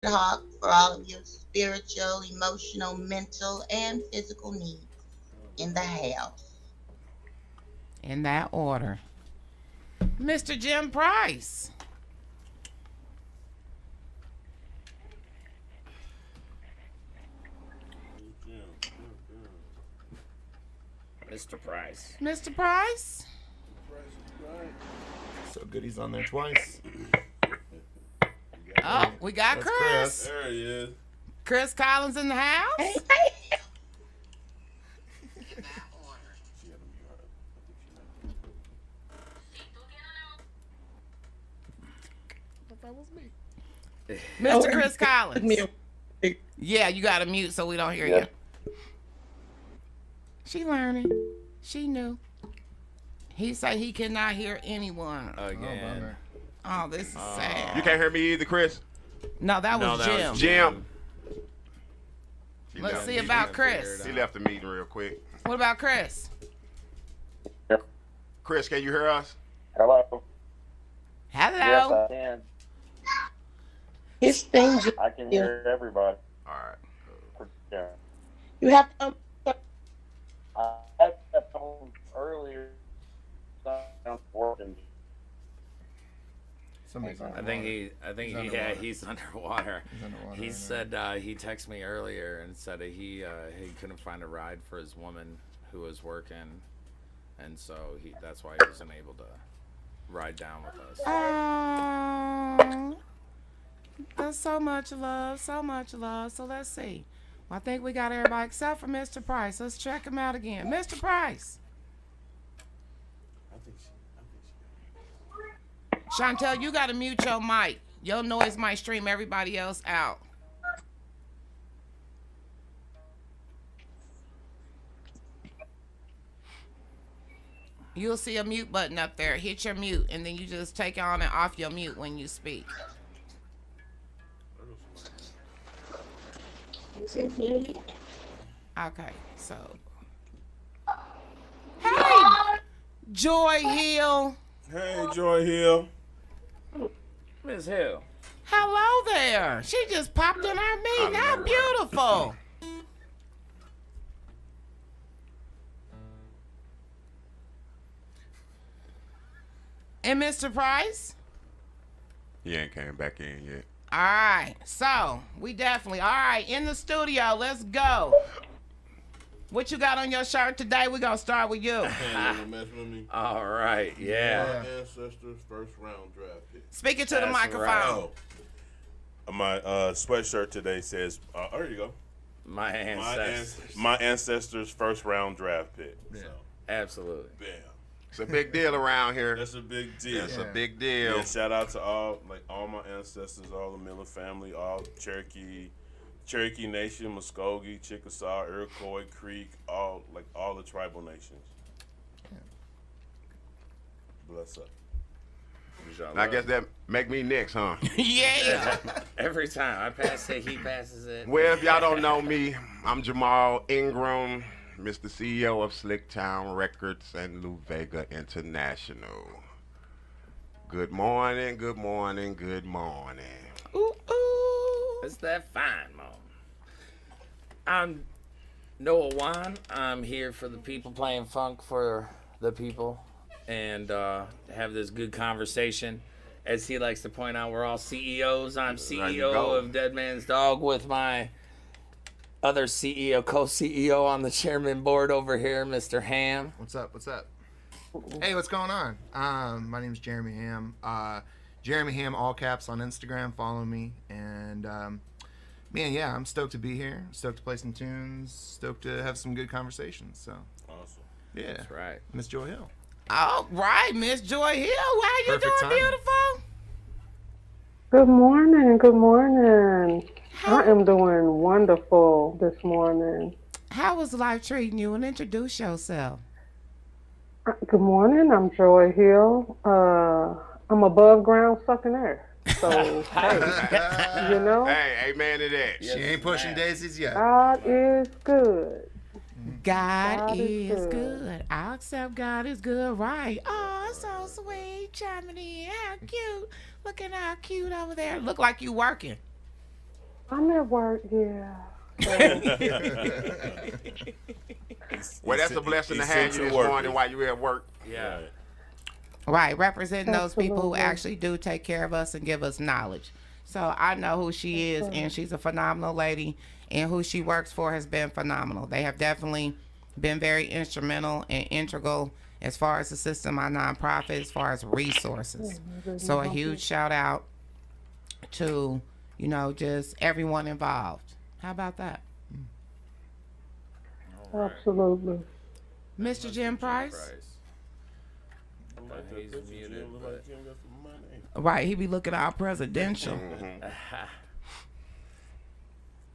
talk for all of your spiritual, emotional, mental, and physical needs in the house. In that order. Mr. Jim Price. Mr. Price. Mr. Price? So good he's on there twice. Oh, we got That's Chris. There he is. Chris Collins in the house. Hey, hey. That was me. Mr. Chris Collins. Me. Yeah, you got to mute so we don't hear you. She learning. She knew. He said he cannot hear anyone. Again. Oh, this is sad. You can't hear me either, Chris? No, that was that Jim. was Jim. Let's see about Chris. He left the meeting real quick. What about Chris? Chris, can you hear us? Hello. Hello. Yes, I can. His thing. I can hear everybody. All right. Yeah. You have to. I had that phone earlier. I'm working. Somebody's I think he's underwater. He's underwater. He right said he texted me earlier and said that he couldn't find a ride for his woman who was working, and so that's why he wasn't able to ride down with us. Oh, that's so much love, so much love. So let's see. Well, I think we got everybody except for Mr. Price. Let's check him out again. Mr. Price. Chantel, you got to mute your mic. Your noise might stream everybody else out. You'll see a mute button up there. Hit your mute, and then you just take on and off your mute when you speak. Okay, so. Hey, Joy Hill. Hey, Joy Hill. Miss Hill. Hello there. She just popped in our meeting. How beautiful. And Mr. Price? He ain't came back in yet. All right. So, we definitely. All right, in the studio. Let's go. What you got on your shirt today? We're going to start with you. Can't mess with me. All right, yeah. My ancestors' first round draft pick. Speak it to the That's microphone. right. Oh. My sweatshirt today says, there you go. My ancestors. My ancestors' first round draft pick. Yeah. So, Absolutely. bam. It's a big deal around here. That's a big deal. That's a big deal. Yeah, shout out to all my ancestors, all the Miller family, all Cherokee Nation, Muskogee, Chickasaw, Iroquois, Creek, all the tribal nations. Yeah. Bless up. I guess that make me next, huh? Yeah. Every time I pass it, he passes it. Well, if y'all don't know me, I'm Jamal Ingram, Mr. CEO of Slicktown Records and Lou Vega International. Good morning, good morning, good morning. Ooh, ooh. It's that fine, Mom. I'm Noah Wan. I'm here for the people, playing funk for the people, and have this good conversation. As he likes to point out, we're all CEOs. I'm CEO of Dead Man's Dog with my other CEO, co-CEO on the chairman board over here, Mr. Ham. What's up? What's up? Hey, what's going on? My name's Jeremy Ham. Jeremy Ham, all caps on Instagram. Follow me. And man, yeah, I'm stoked to be here. Stoked to play some tunes. Stoked to have some good conversations. So Awesome. yeah, That's right. Miss Joy Hill. All right, Miss Joy Hill. How you Perfect doing, timing. beautiful? Good morning. Good morning. I am doing wonderful this morning. How was life treating you? And introduce yourself. Good morning. I'm Joy Hill. I'm above ground sucking air. So, hey, you know, Hey, amen to that. She ain't pushing daisies yet. God is good. God God is is good. good. I'll accept God is good, right? Oh, so sweet, chiming in. How cute. Looking how cute over there. Look like you working. I'm at work, yeah. So, Well, that's a blessing to have you this morning while you're at work. Yeah. Right. Right, representing those people who Absolutely. actually do take care of us and give us knowledge. So I know who she is, and she's a phenomenal lady, and who she works for has been phenomenal. They have definitely been very instrumental and integral as far as assisting my nonprofit, as far as resources. So a huge shout out to, just everyone involved. How about that? Absolutely. Mr. Jim Price? He's muted, but Right, he be looking out presidential.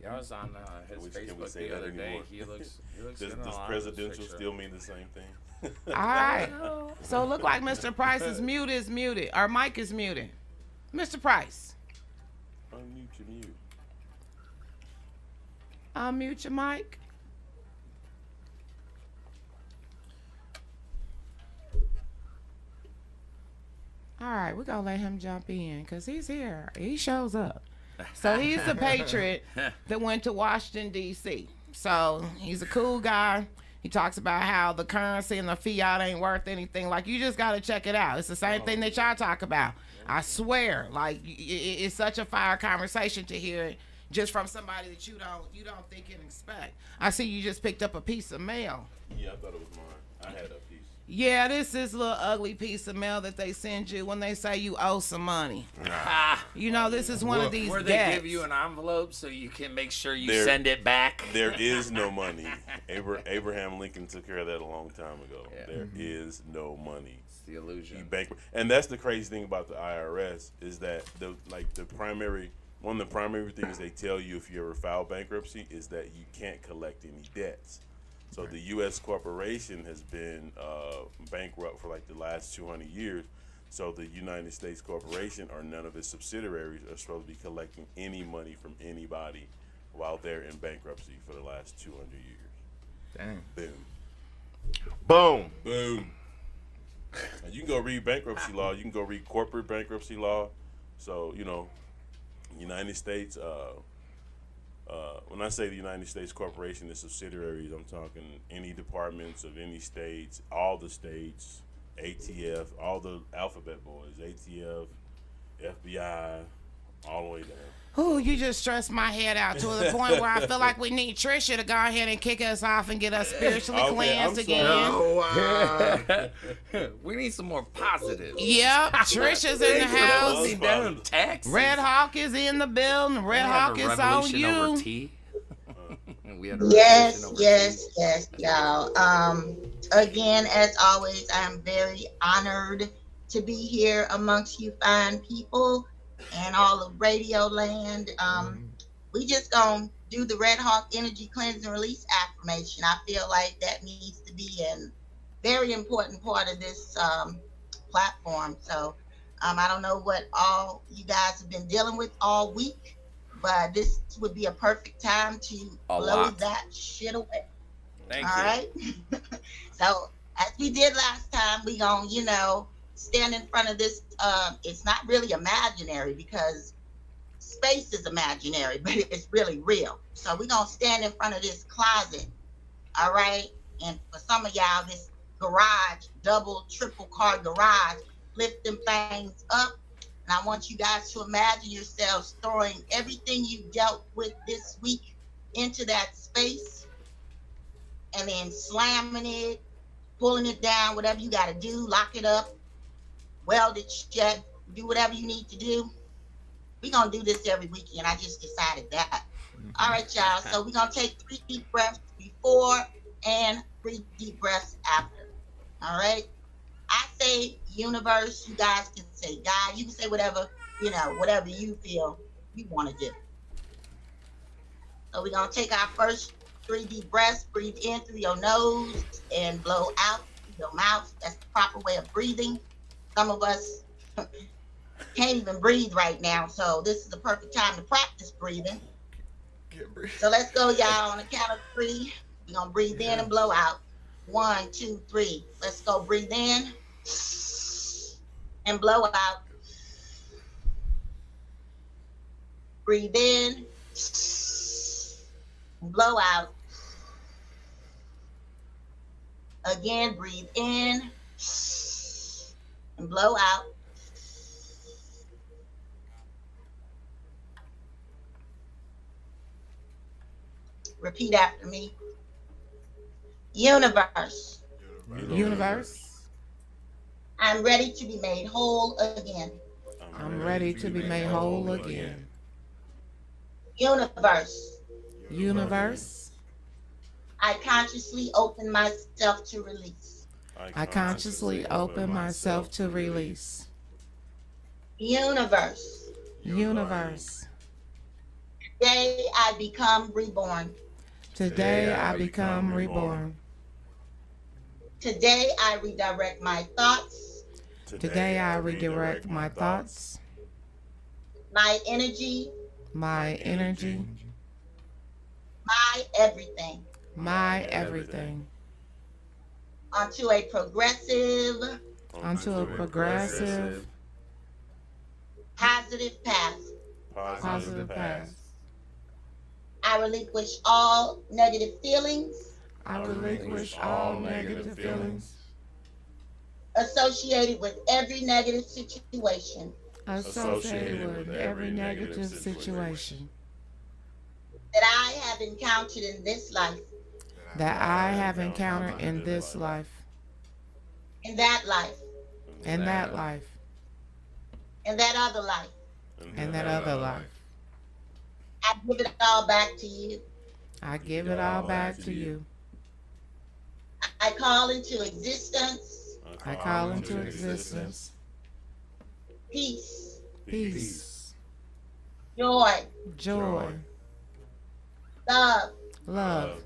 I was on his Can we Facebook say the that other day. anymore? He looks Does good in a lot of presidential picture. still mean the same thing? All right. So look like Mr. Price's mute is muted. Our mic is muted. Mr. Price, Unmute your mute. unmute your mic. All right, we're going to let him jump in because he's here. He shows up. So he's the patriot that went to Washington, D.C. So he's a cool guy. He talks about how the currency and the fiat ain't worth anything. Like, you just got to check it out. It's the same thing that y'all talk about. I swear, like, it's such a fire conversation to hear it just from somebody that you don't think and expect. I see you just picked up a piece of mail. Yeah, I thought it was mine. I had a piece. Yeah, this is a little ugly piece of mail that they send you when they say you owe some money. This is one of these Where they debts. give you an envelope so you can make sure you There- send it back. There is no money. Abraham Lincoln took care of that a long time ago. Yeah. There is no money. It's the He illusion. bankrupt, and that's the crazy thing about the IRS is that one of the primary things they tell you if you ever file bankruptcy is that you can't collect any debts. So the U.S. corporation has been bankrupt for like the last 200 years. So the United States corporation or none of its subsidiaries are supposed to be collecting any money from anybody while they're in bankruptcy for the last 200 years. Dang. Boom. Boom. Boom. And you can go read bankruptcy law. You can go read corporate bankruptcy law. So, United States, when I say the United States corporation, the subsidiaries, I'm talking any departments of any states, all the states, ATF, all the alphabet boys, ATF, FBI, all the way down. Ooh, you just stressed my head out to the point where I feel like we need Trisha to go ahead and kick us off and get us spiritually Okay, cleansed I'm again. sorry. We need some more positive. Yep, Trisha's in the house. See them texts. Red Hawk is in the building. Red Hawk is on you. We had a Yes, revolution over yes, tea. yes, y'all. Again, as always, I'm very honored to be here amongst you fine people and all of Radio Land. We just gonna do the Red Hawk Energy Cleanse and Release affirmation. I feel like that needs to be a very important part of this platform. So I don't know what all you guys have been dealing with all week, but this would be a perfect time to blow lot. that shit away. Thank All you. right. So as we did last time, we gonna, stand in front of this. It's not really imaginary because space is imaginary, but it's really real. So we gonna stand in front of this closet. All right. And for some of y'all, this garage, double, triple car garage, lift them things up. And I want you guys to imagine yourselves throwing everything you dealt with this week into that space and then slamming it, pulling it down, whatever you got to do, lock it up, weld it shut, do whatever you need to do. We're going to do this every weekend. I just decided that. All right, y'all. So we're going to take 3 deep breaths before and 3 deep breaths after. All right. I say universe. You guys can say God. You can say whatever, whatever you feel you want to do. So we're going to take our first 3 deep breaths. Breathe in through your nose and blow out through your mouth. That's the proper way of breathing. Some of us can't even breathe right now. So this is the perfect time to practice breathing. So let's go, y'all. On the count of 3, we're going to breathe in and blow out. 1, 2, 3. Let's go. Breathe in and blow out. Breathe in Blow out. Again, breathe in and blow out. Repeat after me. Universe. Universe. I'm ready to be made whole again. I'm ready to be made whole again. Universe. Universe. I consciously open myself to release. I consciously open myself to release. Universe. Universe. Today I become reborn. Today I become reborn. Today I redirect my thoughts, Today I redirect my thoughts, my energy, my energy, my everything my everything onto a progressive, progressive, positive path. positive path. I relinquish all negative feelings I relinquish all negative feelings associated with every negative situation associated with every negative situation that I have encountered in this life, that I have encountered in this life, in that life, in that life, in that other life. and that other life. I give it all back to you. I give it all back to you. I call into existence I call into existence peace, peace, joy, joy, love, love,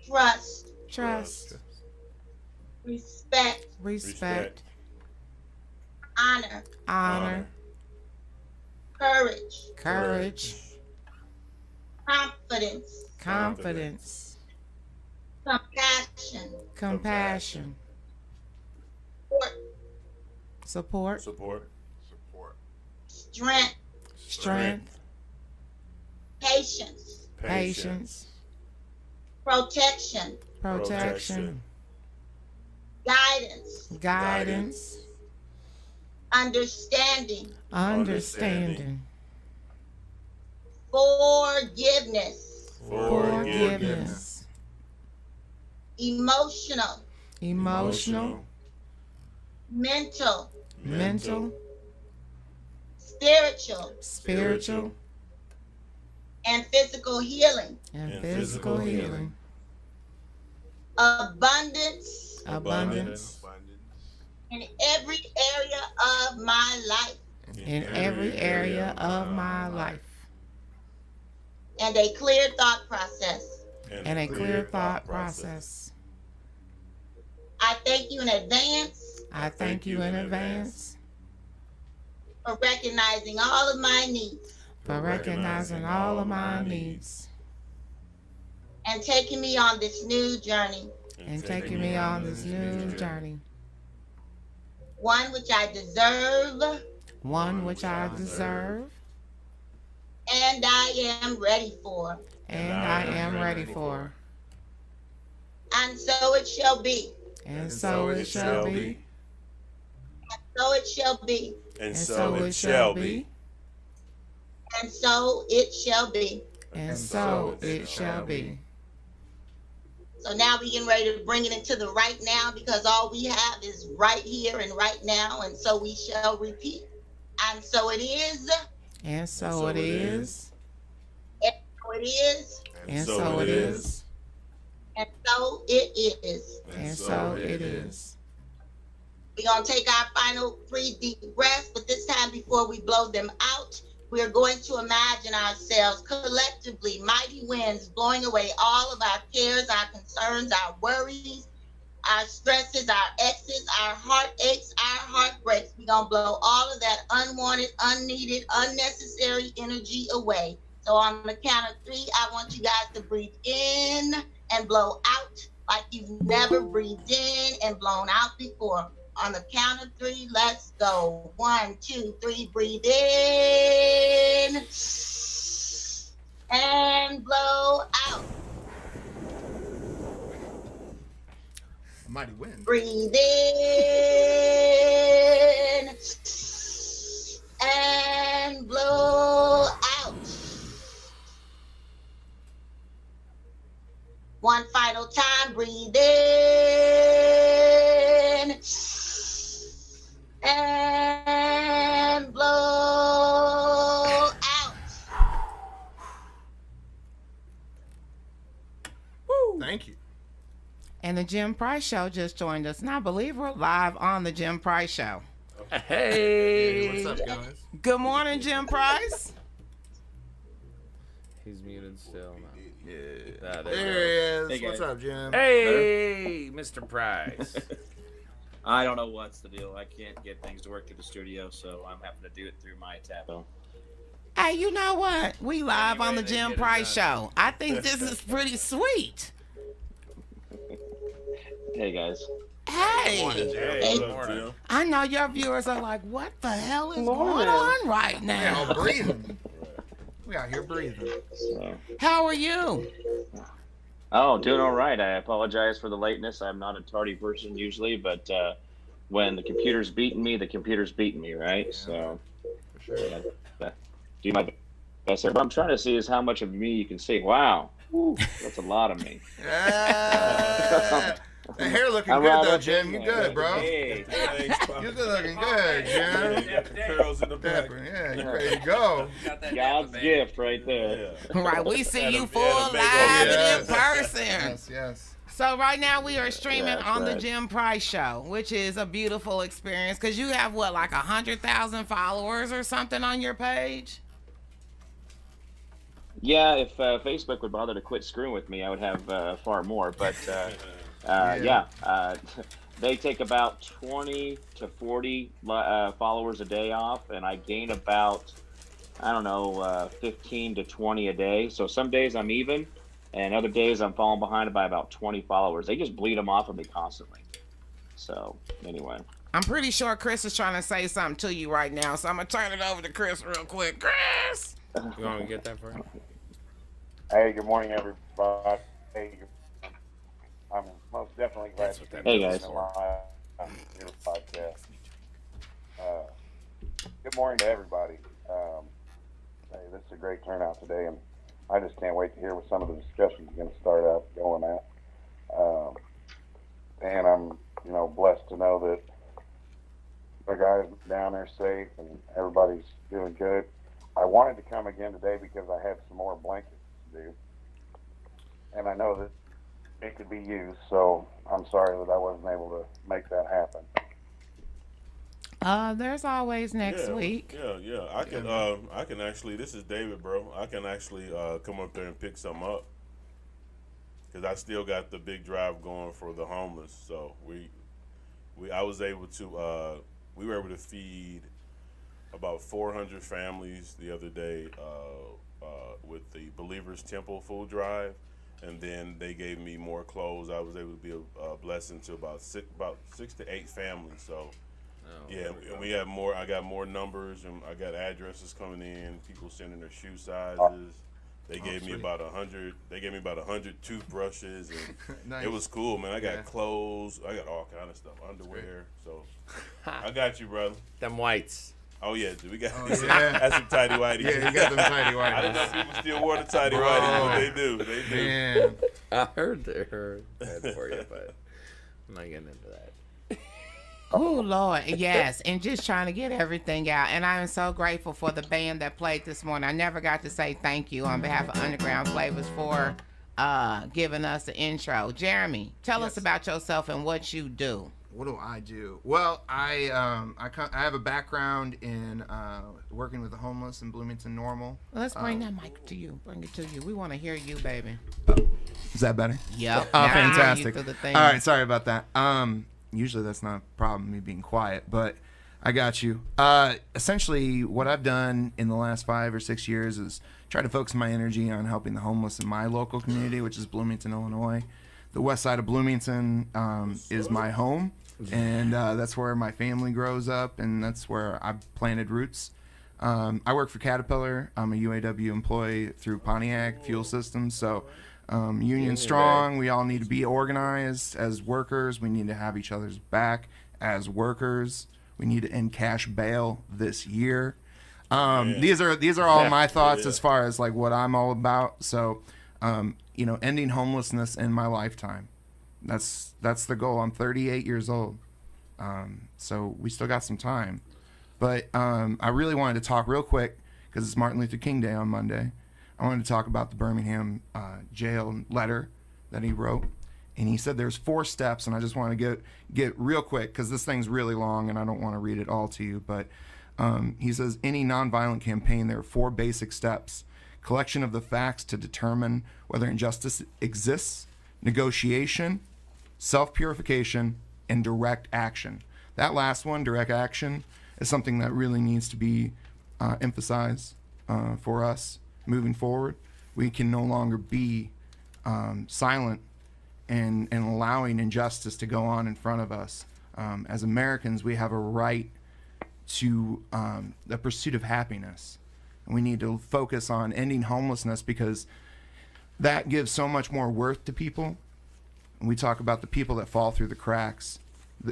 trust, trust, respect, respect, honor, honor, courage, courage, confidence, confidence, compassion, compassion, support, support, strength, strength, patience, patience, protection, protection, guidance, guidance, understanding, understanding, forgiveness, forgiveness, emotional, emotional, mental, mental, spiritual, spiritual, and physical healing, and physical healing, abundance abundance in every area of my life, in every area of my life, and a clear thought process. and a clear thought process. I thank you in advance I thank you in advance for recognizing all of my needs for recognizing all of my needs and taking me on this new journey, and taking me on this new journey, one which I deserve one which I deserve and I am ready for. and I am ready for. And so it shall be. And so it shall be. So it shall be. And so it shall be. And so it shall be. And so it shall be. So now we getting ready to bring it into the right now, because all we have is right here and right now. And so we shall repeat. And so it is. And so it is. And so it is. And so it is. And so it is. And so it is. We're going to take our final 3 deep breaths, but this time before we blow them out, we're going to imagine ourselves collectively, mighty winds blowing away all of our cares, our concerns, our worries, our stresses, our exes, our heartaches, our heartbreaks. We're going to blow all of that unwanted, unneeded, unnecessary energy away. So on the count of 3, I want you guys to breathe in and blow out like you've never breathed in and blown out before. On the count of 3, let's go. 1, 2, 3, breathe in. Mighty wind. Breathe in and blow out. One final time, breathe in and blow out. Thank you. And the Jim Price Show just joined us. And I believe we're live on the Jim Price Show. Hey. What's up, guys? Good morning, Jim Price. He's muted still now. Yeah. Ah, There he is. Hey, What's guys. up, Jim? Hey, Mr. Price. I don't know what's the deal. I can't get things to work through the studio, so I'm having to do it through my tab. Hey, you know what? We live on the Anyway, they Jim get it Price done. Show. I think this is pretty sweet. Hey, guys. Hey, Hey, Good morning. Jim. I know your viewers are like, what the hell is Morning. going on right We now? all breathing. We out here breathing. So, How are you? oh, doing all right. I apologize for the lateness. I'm not a tardy person usually, but when the computer's beating me, the computer's beating me, right? So, For sure. do my best there. What I'm trying to see is how much of me you can see. Wow. Woo, that's a lot of me. The hair looking I'm good right though, up Jim. in You there. good, bro? Hey. You good looking good, Jim. You got the curls in the back. Dapper. Yeah, you ready to go? God's gift right there. Yeah. Right, we see Had you a- full had a big live old- and in Yes. person. Yes, yes. So right now we are streaming Yeah, that's on the right. Jim Price Show, which is a beautiful experience because you have what, like 100,000 followers or something on your page? Yeah, if Facebook would bother to quit screwing with me, I would have far more. But they take about 20 to 40 followers a day off, and I gain about, 15 to 20 a day. So some days I'm even, and other days I'm falling behind by about 20 followers. They just bleed them off of me constantly. So anyway. I'm pretty sure Chris is trying to say something to you right now, so I'm going to turn it over to Chris real quick. Chris! You want me to get that for you? Hey, good morning, everybody. Hey, I'm most definitely glad That's to what be that Hey, here guys. live on your podcast. Good morning to everybody. Hey, this is a great turnout today, and I just can't wait to hear what some of the discussions are going to start out going at. And I'm, blessed to know that the guys down there safe and everybody's doing good. I wanted to come again today because I have some more blankets to do, and I know that it could be used. So I'm sorry that I wasn't able to make that happen. There's always next week. Yeah. I can actually. This is David, bro. I can actually come up there and pick some up because I still got the big drive going for the homeless. So I was able to. We were able to feed about 400 families the other day with the Believers Temple food drive, and then they gave me more clothes. I was able to be a blessing to about six to eight families. So. Yeah, and we have more. I got more numbers, and I got addresses coming in. People sending their shoe sizes. They gave me sweet. about 100. They gave me about 100 toothbrushes, and Nice. it was cool, man. I got Yeah. clothes. I got all kind of stuff, underwear. So I got you, brother. Them whites. Oh yeah, dude, we got. Oh, yeah. That's some tidy whities. Yeah, you got them tidy I didn't know whities. people still wore the tidy Bro. whities, but they do. They do. Man. I heard that for you, but I'm not getting into that. Oh, Lord. Yes. And just trying to get everything out. And I am so grateful for the band that played this morning. I never got to say thank you on behalf of Underground Flavas for giving us the intro. Jeremy, tell us about yourself and what you do. What do I do? Well, I have a background in working with the homeless in Bloomington Normal. Let's bring that mic to you. Bring it to you. We want to hear you, baby. Is that better? Yep. Oh, Now I hear you fantastic. through the All thing. right, sorry about that. Usually that's not a problem, me being quiet, but I got you. Essentially, what I've done in the last 5 or 6 years is try to focus my energy on helping the homeless in my local community, which is Bloomington, Illinois. The west side of Bloomington is my home, and that's where my family grows up, and that's where I've planted roots. I work for Caterpillar. I'm a UAW employee through Pontiac Fuel Systems, so Union strong. We all need to be organized as workers. We need to have each other's back as workers. We need to end cash bail this year. These are all my thoughts as far as like what I'm all about. So, ending homelessness in my lifetime. That's the goal. I'm 38 years old. So we still got some time. But I really wanted to talk real quick because it's Martin Luther King Day on Monday. I wanted to talk about the Birmingham jail letter that he wrote. And he said there's 4 steps, and I just want to get real quick because this thing's really long and I don't want to read it all to you. But he says, any nonviolent campaign, there are 4 basic steps. Collection of the facts to determine whether injustice exists, negotiation, self-purification, and direct action. That last one, direct action, is something that really needs to be emphasized for us moving forward. We can no longer be silent and allowing injustice to go on in front of us. As Americans, we have a right to the pursuit of happiness. And we need to focus on ending homelessness because that gives so much more worth to people. And we talk about the people that fall through the cracks.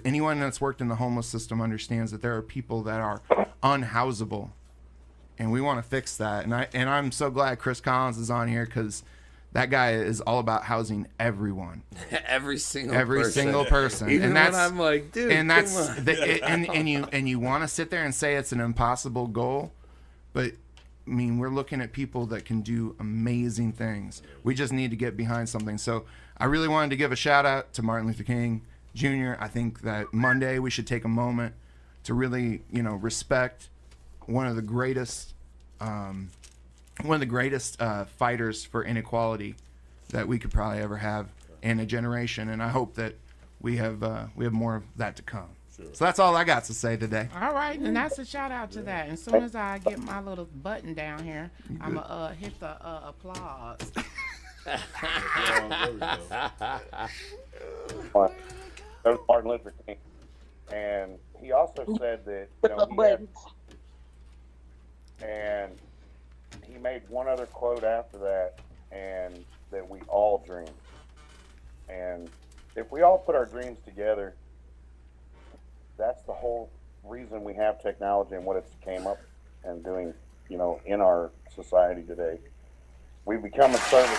Anyone that's worked in the homeless system understands that there are people that are unhousable. And we want to fix that. And I'm so glad Chris Collins is on here because that guy is all about housing everyone. Every single person. Even and that's, when I'm like, dude, and that's and you want to sit there and say it's an impossible goal, but I mean, we're looking at people that can do amazing things. We just need to get behind something. So I really wanted to give a shout out to Martin Luther King Jr. I think that Monday we should take a moment to really, respect one of the greatest fighters for inequality that we could probably ever have in a generation. And I hope that we have more of that to come. Sure. So that's all I got to say today. All right, and that's a shout out to that. As soon as I get my little button down here, I'm going to hit the applause. There's Martin Luther King. And he also said that, and he made one other quote after that, and that we all dream. And if we all put our dreams together, that's the whole reason we have technology and what it's came up and doing, in our society today. We become a service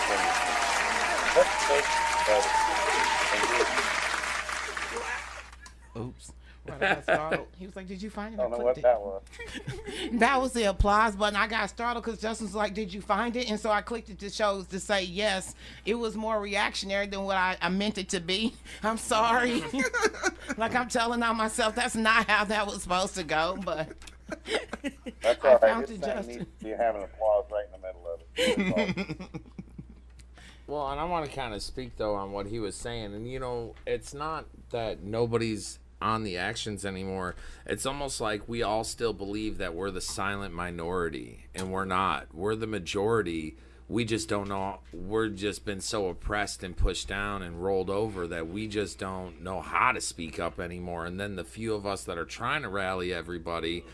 Oops. Well, I got startled. He was like, did you find it? I don't know what that was. That was the applause button. I got startled because Justin was like, did you find it? And so I clicked it to say yes. It was more reactionary than what I meant it to be. I'm sorry. Like I'm telling on myself, that's not how that was supposed to go, but that's all right. This thing needs to have an applause right in the middle of it. Well, and I want to kind of speak, though, on what he was saying. And, it's not that nobody's on the actions anymore. It's almost like we all still believe that we're the silent minority, and we're not. We're the majority. We just don't know. We're just been so oppressed and pushed down and rolled over that we just don't know how to speak up anymore. And then the few of us that are trying to rally everybody,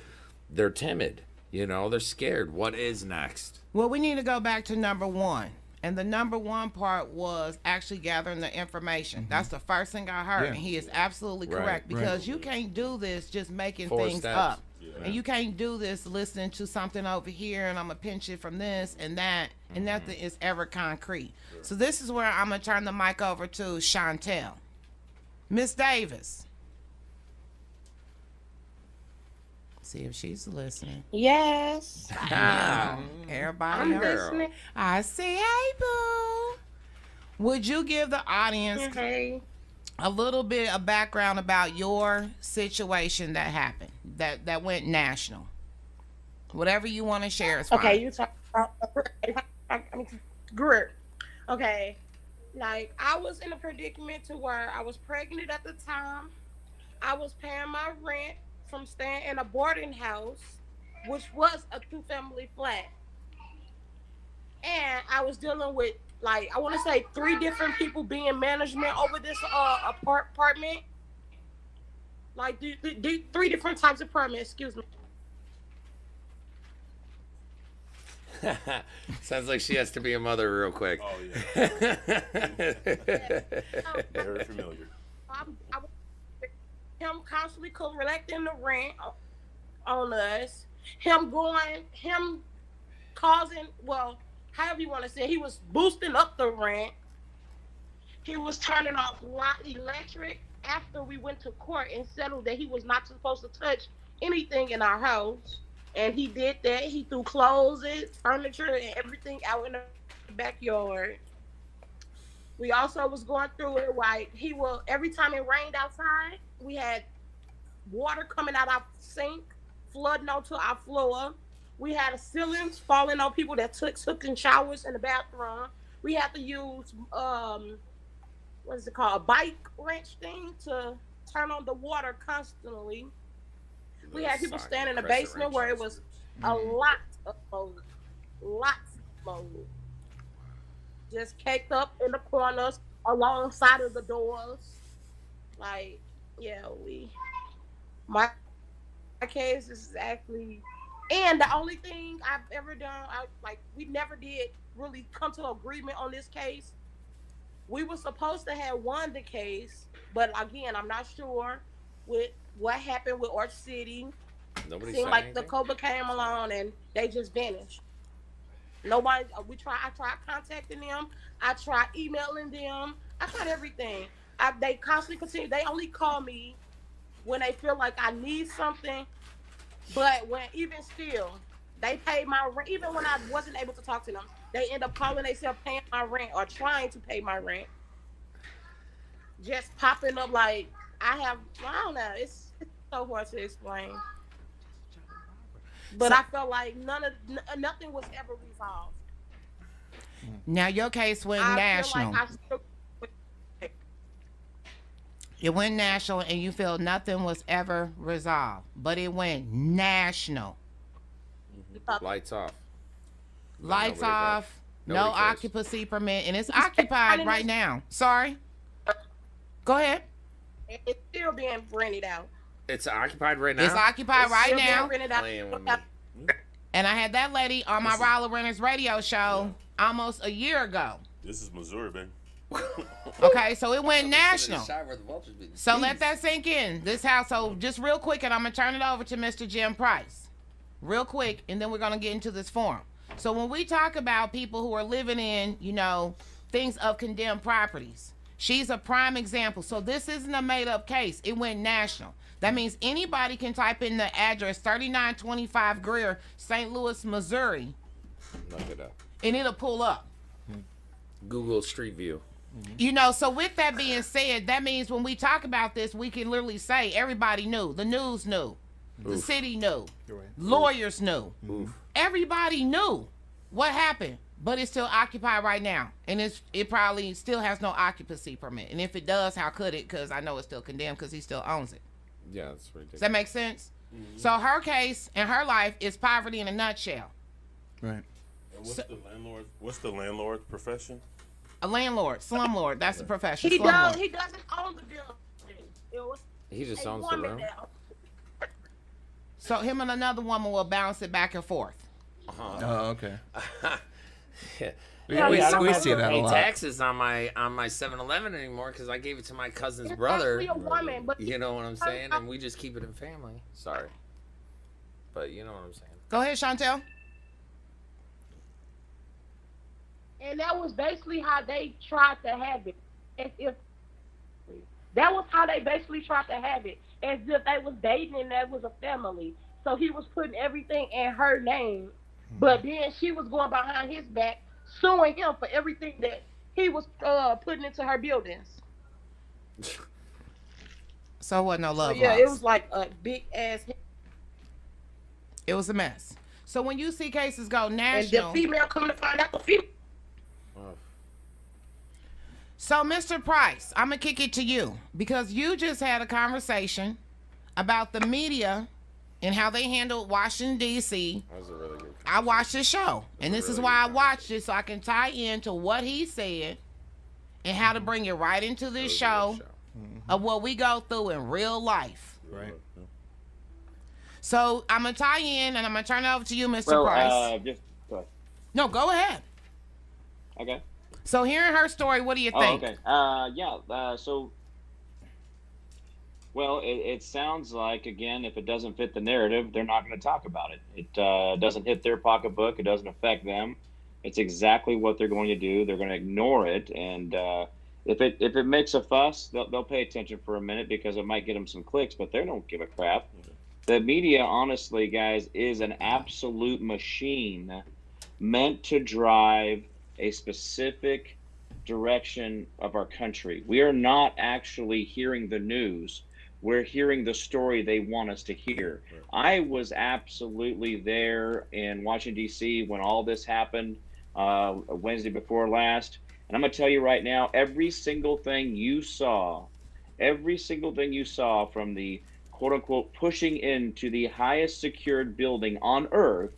they're timid. They're scared. What is next? Well, we need to go back to number 1. And the number 1 part was actually gathering the information. Mm-hmm. That's the first thing I heard. Yeah. And he is absolutely correct because you can't do this just making 4 things steps. up. Yeah. And you can't do this listening to something over here and I'm going to pinch it from this and that. Mm-hmm. And nothing is ever concrete. Sure. So this is where I'm going to turn the mic over to Chantel. Miss Davis. See if she's listening. Yes. Everybody I'm listening. I see. Hey, boo. Would you give the audience a little bit of background about your situation that happened, that went national? Whatever you want to share is fine. Okay, you talk about group. Okay. Like, I was in a predicament to where I was pregnant at the time. I was paying my rent from staying in a boarding house, which was a 2-family flat. And I was dealing with, I want to say 3 different people being management over this apartment. 3 different types of permits, excuse me. Sounds like she has to be a mother real quick. Oh yeah. Very familiar. Him constantly collecting the rent on us. Him causing, well, however you want to say it, he was boosting up the rent. He was turning off electric after we went to court and settled that he was not supposed to touch anything in our house. And he did that. He threw clothes, furniture, and everything out in the backyard. We also was going through it like he will, every time it rained outside, we had water coming out our sink, flooding onto our floor. We had ceilings falling on people that took in showers in the bathroom. We had to use what is it called, a bike wrench thing to turn on the water constantly. We had people stand in the basement where it was a lot of mold, lots of mold, just caked up in the corners alongside of the doors. Like, yeah, my case is actually, and the only thing I've ever done, we never did really come to agreement on this case. We were supposed to have won the case, but again, I'm not sure with what happened with Orange City. Nobody seemed said like anything? the COBA came along and they just vanished. Nobody. I tried contacting them. I tried emailing them. I tried everything. They constantly continue. They only call me when they feel like I need something. But when even still, they paid my rent. Even when I wasn't able to talk to them, they end up calling themselves paying my rent or trying to pay my rent. Just popping up like I don't know. It's so hard to explain. But I felt like nothing was ever resolved. Now your case went national. It went national, and you feel nothing was ever resolved, but it went national. Lights off. Lights off. No occupancy permit, and it's occupied right now. Sorry. Go ahead. It's still being rented out. It's occupied right now? It's occupied right now. Playing with me. And I had that lady on my Raleigh Renters radio show almost a year ago. This is Missouri, man. Okay, so it went national. So let that sink in. This household, just real quick, and I'm going to turn it over to Mr. Jim Price. Real quick, and then we're going to get into this forum. So when we talk about people who are living in, things of condemned properties, she's a prime example. So this isn't a made-up case. It went national. That means anybody can type in the address 3925 Greer, St. Louis, Missouri. Look it up. And it'll pull up. Google Street View. So with that being said, that means when we talk about this, we can literally say everybody knew. The news knew. The city knew. Lawyers knew. Everybody knew what happened. But it's still occupied right now. And it probably still has no occupancy permit. And if it does, how could it? Because I know it's still condemned because he still owns it. Yeah, that's ridiculous. Does that make sense? Mm-hmm. So her case and her life is poverty in a nutshell. Right. And what's the landlord's profession? A landlord, slumlord. That's the profession. He doesn't own the building. He just owns the room. So him and another woman will bounce it back and forth. Oh, okay. Yeah, we see that a lot. Taxes on my 7-Eleven anymore because I gave it to my cousin's brother. A woman, but you know what I'm saying? And we just keep it in family. Sorry. But you know what I'm saying. Go ahead, Chantel. And that was basically how they tried to have it. That was how they basically tried to have it. As if they was dating and that was a family. So he was putting everything in her name. But then she was going behind his back, suing him for everything that he was putting into her buildings. So it wasn't no love. Yeah, it was like a big ass. It was a mess. So when you see cases go national, and the female coming to find out the female. So Mr. Price, I'm gonna kick it to you because you just had a conversation about the media and how they handled Washington, D.C. That was a really good I watched the show, and this is why I watched it, so I can tie into what he said and how to bring it right into this show of what we go through in real life. Right. So I'm going to tie in, and I'm going to turn it over to you, Mr. Price. No, go ahead. Okay. So hearing her story, what do you think? Okay. Well, it sounds like, again, if it doesn't fit the narrative, they're not going to talk about it. It doesn't hit their pocketbook. It doesn't affect them. It's exactly what they're going to do. They're going to ignore it. And if it makes a fuss, they'll pay attention for a minute because it might get them some clicks, but they don't give a crap. The media, honestly, guys, is an absolute machine meant to drive a specific direction of our country. We are not actually hearing the news. We're hearing the story they want us to hear. I was absolutely there in Washington, D.C. when all this happened Wednesday before last. And I'm going to tell you right now, every single thing you saw from the quote-unquote pushing into the highest secured building on earth,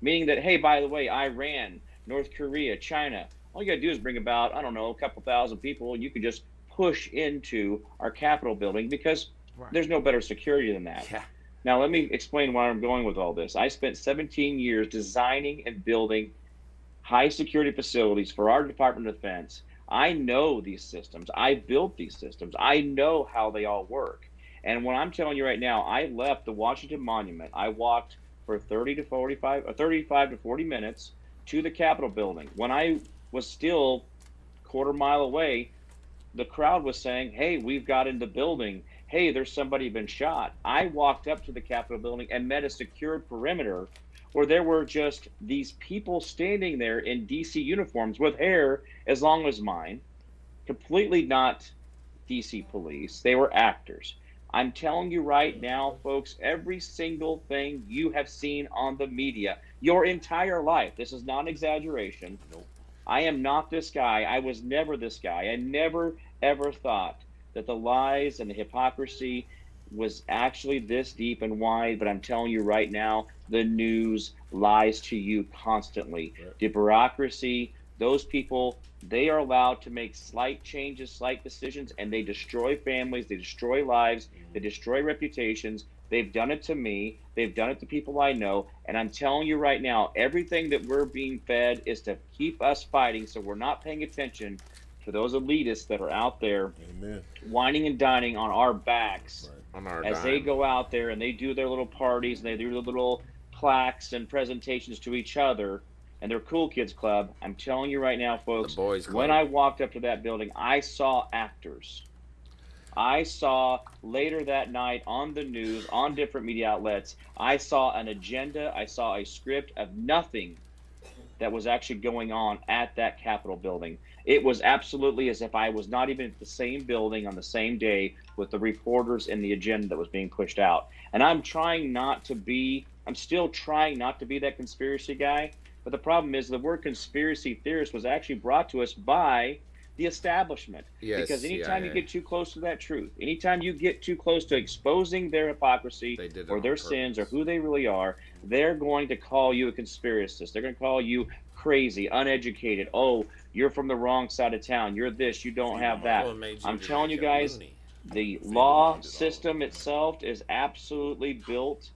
meaning that, hey, by the way, Iran, North Korea, China, all you got to do is bring about, I don't know, a couple thousand people, and you can just push into our Capitol building because there's no better security than that. Yeah. Now, let me explain where I'm going with all this. I spent 17 years designing and building high security facilities for our Department of Defense. I know these systems. I built these systems. I know how they all work. And when I'm telling you right now, I left the Washington Monument. I walked for 35 to 40 minutes to the Capitol building. When I was still quarter mile away, the crowd was saying, hey, we've got in the building. Hey, there's somebody been shot. I walked up to the Capitol building and met a secured perimeter where there were just these people standing there in DC uniforms with hair as long as mine, completely not DC police. They were actors. I'm telling you right now, folks, every single thing you have seen on the media, your entire life, this is not an exaggeration. Nope. I am not this guy. I was never this guy. I never, ever thought that the lies and the hypocrisy was actually this deep and wide. But I'm telling you right now, the news lies to you constantly. Right. The bureaucracy, those people, they are allowed to make slight changes, slight decisions, and they destroy families, they destroy lives, they destroy reputations. They've done it to me. They've done it to people I know. And I'm telling you right now, everything that we're being fed is to keep us fighting, so we're not paying attention to those elitists that are out there whining and dining on our backs as they go out there and they do their little parties and they do their little plaques and presentations to each other and their Cool Kids Club. I'm telling you right now, folks, when I walked up to that building, I saw actors. I saw later that night on the news, on different media outlets, I saw an agenda, I saw a script of nothing that was actually going on at that Capitol building. It was absolutely as if I was not even at the same building on the same day with the reporters and the agenda that was being pushed out. And I'm still trying not to be that conspiracy guy. But the problem is the word conspiracy theorist was actually brought to us by the establishment. Yes, because anytime you get too close to that truth, anytime you get too close to exposing their hypocrisy or their sins or who they really are, they're going to call you a conspiracist. They're going to call you crazy, uneducated. Oh, you're from the wrong side of town. You're this. You don't have that. I'm telling you guys, the law system itself is absolutely built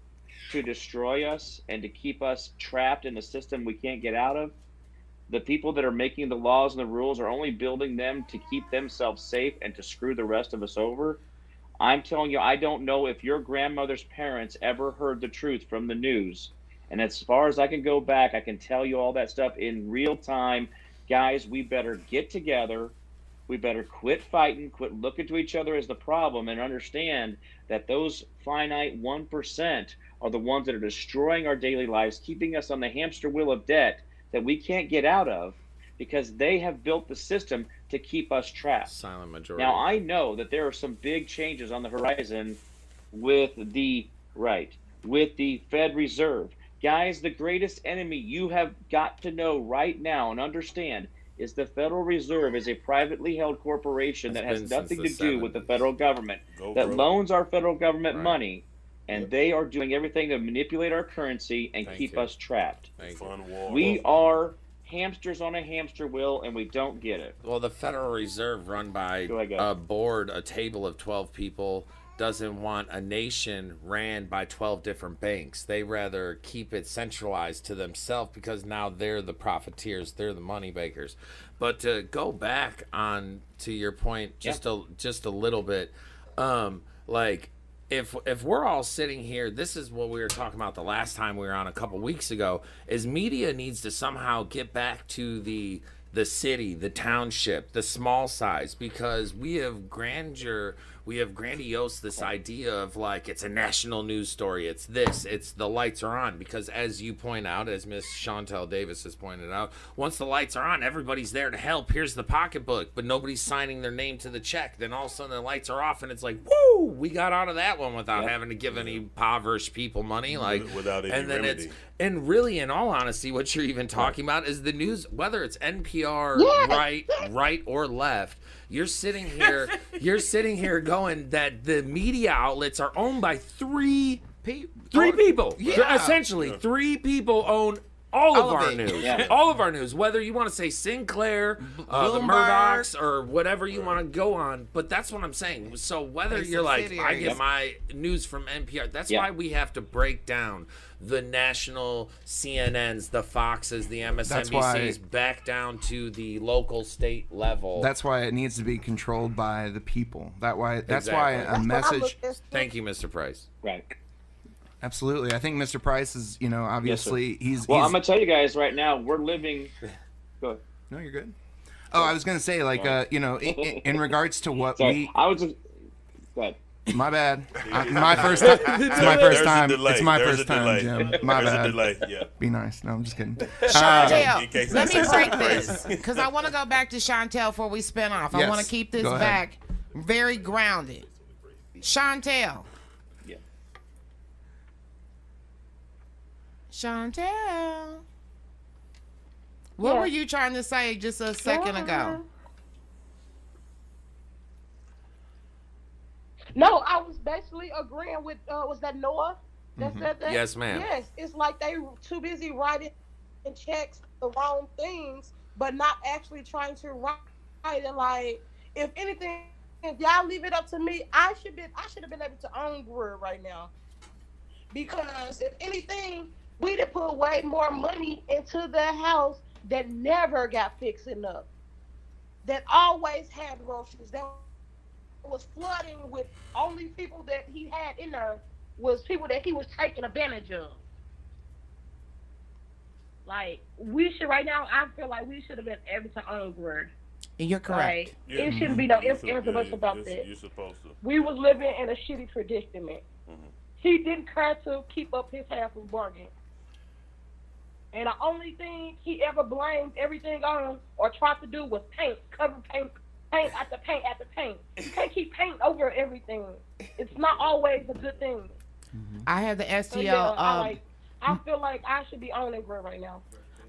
to destroy us and to keep us trapped in a system we can't get out of. The people that are making the laws and the rules are only building them to keep themselves safe and to screw the rest of us over. I'm telling you, I don't know if your grandmother's parents ever heard the truth from the news. And as far as I can go back, I can tell you all that stuff in real time. Guys, we better get together. We better quit fighting, quit looking to each other as the problem, and understand that those finite 1% are the ones that are destroying our daily lives, keeping us on the hamster wheel of debt that we can't get out of because they have built the system to keep us trapped. Silent majority. Now, I know that there are some big changes on the horizon with the Fed Reserve. Guys, the greatest enemy you have got to know right now and understand is the Federal Reserve is a privately held corporation that has nothing to do with the federal government, that loans our federal government money, and they are doing everything to manipulate our currency and keep us trapped. We are hamsters on a hamster wheel, and we don't get it. Well, the Federal Reserve run by a board, a table of 12 people doesn't want a nation ran by 12 different banks. They rather keep it centralized to themselves because now they're the profiteers, they're the money makers. But to go back on to your point just a little bit, like if we're all sitting here, this is what we were talking about the last time we were on a couple weeks ago, is media needs to somehow get back to the city, the township, the small size, because we have grandeur, we have grandiose this idea of like it's a national news story, it's this, it's the lights are on, because as you point out, as Miss Chantel Davis has pointed out, once the lights are on, everybody's there to help. Here's the pocketbook, but nobody's signing their name to the check. Then all of a sudden the lights are off and it's like, woo, we got out of that one without having to give any impoverished people money, like without any and then remedy. and really, in all honesty, what you're even talking about is the news, whether it's NPR, right or left. You're sitting here going that the media outlets are owned by three people. Yeah. Essentially, three people own all of our it. news. Yeah. All of our news, whether you want to say Sinclair, the Murdochs, or whatever you want to go on. But that's what I'm saying. So whether It's you're like, I subsidiaries. get my news from NPR, that's why we have to break down the national CNNs, the Foxes, the MSNBCs, back down to the local state level. That's why it needs to be controlled by the people. That's why Exactly. a message. Thank you, Mr. Price. Right. Absolutely, I think Mr. Price is, obviously he's. Well, I'm gonna tell you guys right now, we're living. Go ahead. No, you're good. Oh, I was gonna say, like, in regards to what Sorry, I was. Go ahead. My bad. My first time. It's my first time. It's my There's first a delay. time, Jim. My There's bad. a delay. Yeah. Be nice. No, I'm just kidding. Chantel, in case I let say me something break this crazy. because I want to go back to Chantel before we spin off. I Yes, want to keep this go ahead. back very grounded. Chantel. Yeah. Chantel. What were you trying to say just a second ago? No, I was basically agreeing with was that Noah that said that? Yes, ma'am. Yes, it's like they were too busy writing checks the wrong things, but not actually trying to write it. Like, if anything, if y'all leave it up to me, I should have been able to own Greer right now. Because if anything, we'd have put way more money into the house that never got fixing up. That always had roaches. That was flooding with only people that he had in there was people that he was taking advantage of. Like, we should right now, I feel like we should have been able to own Greer. You're correct. Yeah. It shouldn't be no ifs, You're ands, or buts about you're- that. You're supposed to. We was living in a shitty predicament. Mhm. He didn't care to keep up his half of the bargain. And the only thing he ever blamed everything on or tried to do was paint, cover paint after paint after paint. You can't keep paint over everything. It's not always a good thing. I had the So, STL. yeah, I feel like I should be owning Greer right now.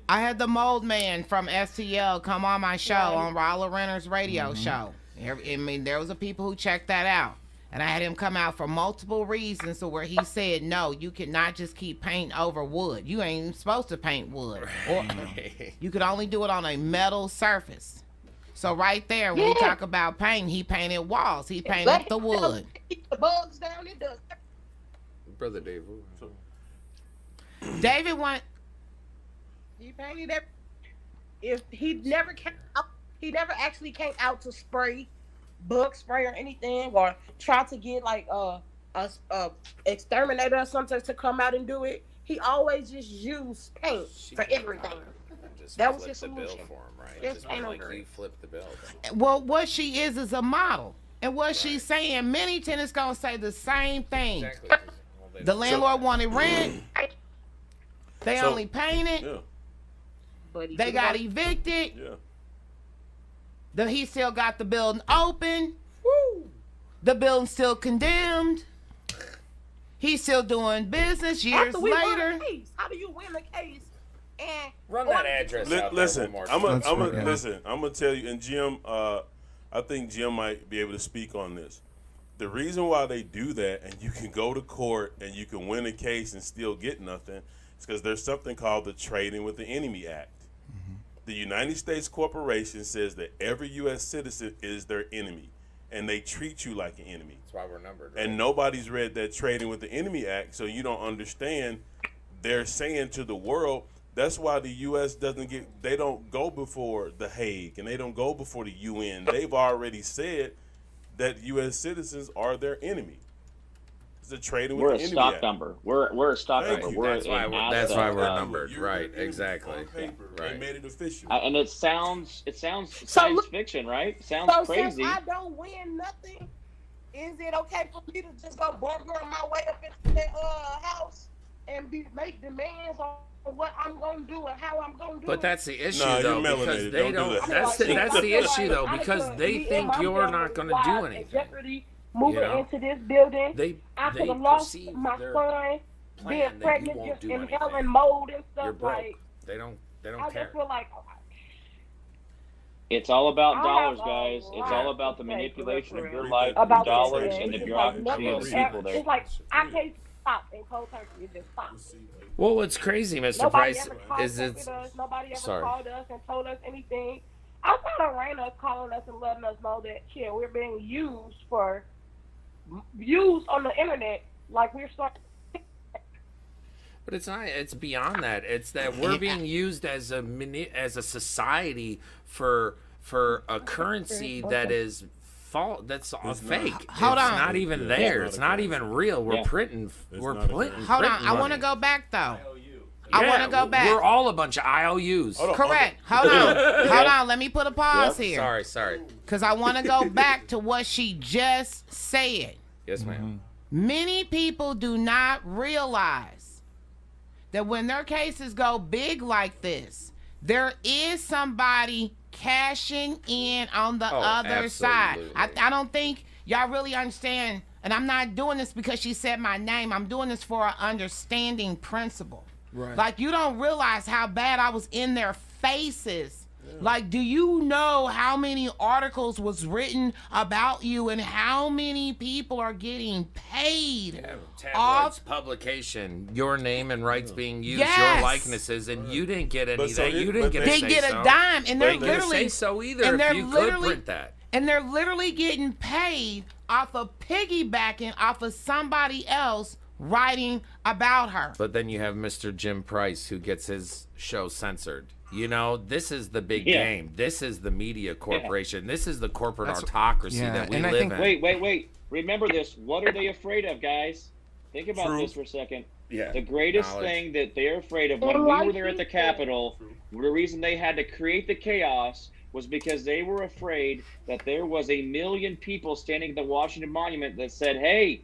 I had the mold man from STL come on my show on Rolla Renner's radio show. I mean, there was a people who checked that out. And I had him come out for multiple reasons to where he said, no, you cannot just keep paint over wood. You ain't even supposed to paint wood. Or you could only do it on a metal surface. So right there, when we talk about paint, he painted walls. He painted the wood. Keep the bugs down, it does. Brother Dave. David went. He painted that. If he never actually came out to spray, bug spray or anything, or try to get like a exterminator or something to come out and do it. He always just used paint for everything. That was his the bill solution. for him, right? Just Just paint like over you it. flip the bill. Well, what she is a model. And what she's saying, many tenants going to say the same thing. Exactly. The landlord wanted rent. They only painted. Yeah. But They got evicted. Yeah. He still got the building open. The building's still condemned. He's still doing business years After we won later. the case, how do you win the case? And Run that address out Listen, there one I'm more gonna time. listen. I'm gonna tell you, and Jim, I think Jim might be able to speak on this. The reason why they do that, and you can go to court and you can win a case and still get nothing, is because there's something called the Trading with the Enemy Act. The United States Corporation says that every U.S. citizen is their enemy. and they treat you like an enemy. That's why we're numbered. Right? And nobody's read that Trading with the Enemy Act, so you don't understand. They're saying to the world, that's why the U.S. they don't go before the Hague, and they don't go before the UN. They've already said that U.S. citizens are their enemy. It's a Trading with the Enemy Act. We're a stock number. That's why we're numbered. Right, exactly. Paper, right. They made it official. And it sounds science fiction, right? Sounds crazy. Since I don't win nothing, is it okay for me to just go burger my way up into that house and make demands on what I'm gonna do and how I'm gonna do it? But that's the issue, though, because they don't. That's the issue, though, because they think you're not gonna do anything. Moving into this building, I could have lost my son, being pregnant, just inhaling mold and stuff. You're broke. They don't I care. just feel like it's all about dollars, guys. It's all about the manipulation of your life, the dollars, and the bureaucracy of the people there. It's like I can't stop in cold turkey. It just stops. Well, what's crazy, Mr. Nobody Price, ever is it's. Nobody ever called us and told us anything. Outside of Raina calling us and letting us know that we're being used on the internet, like we're starting. But it's not. It's beyond that. It's that we're being used as a society for a currency that is that's fake. Hold on. It's not even there. It's not even real. We're printing. We're printing. Hold on. I want to go back though. I want to go back. We're all a bunch of IOUs. Correct. Hold on. Hold on. Let me put a pause here. Sorry. Because I want to go back to what she just said. Yes, ma'am. Many people do not realize that when their cases go big like this, there is somebody cashing in on the other side. I don't think y'all really understand, and I'm not doing this because she said my name. I'm doing this for an understanding principle. Right. Like, you don't realize how bad I was in their faces. Yeah. Like, do you know how many articles was written about you and how many people are getting paid off publication, your name and rights being used, your likenesses, and you didn't get any. You didn't get a dime, and they're literally say so either. And if you could print that, and they're literally getting paid off of piggybacking off of somebody else writing about her. But then you have Mr. Jim Price, who gets his show censored. You know, this is the big game. This is the media corporation. This is the corporate autocracy that we live in. Wait. Remember this. What are they afraid of, guys? Think about this for a second. Yeah. The greatest thing that they're afraid of when we were there at the Capitol, the reason they had to create the chaos was because they were afraid that there was 1 million people standing at the Washington Monument that said, hey,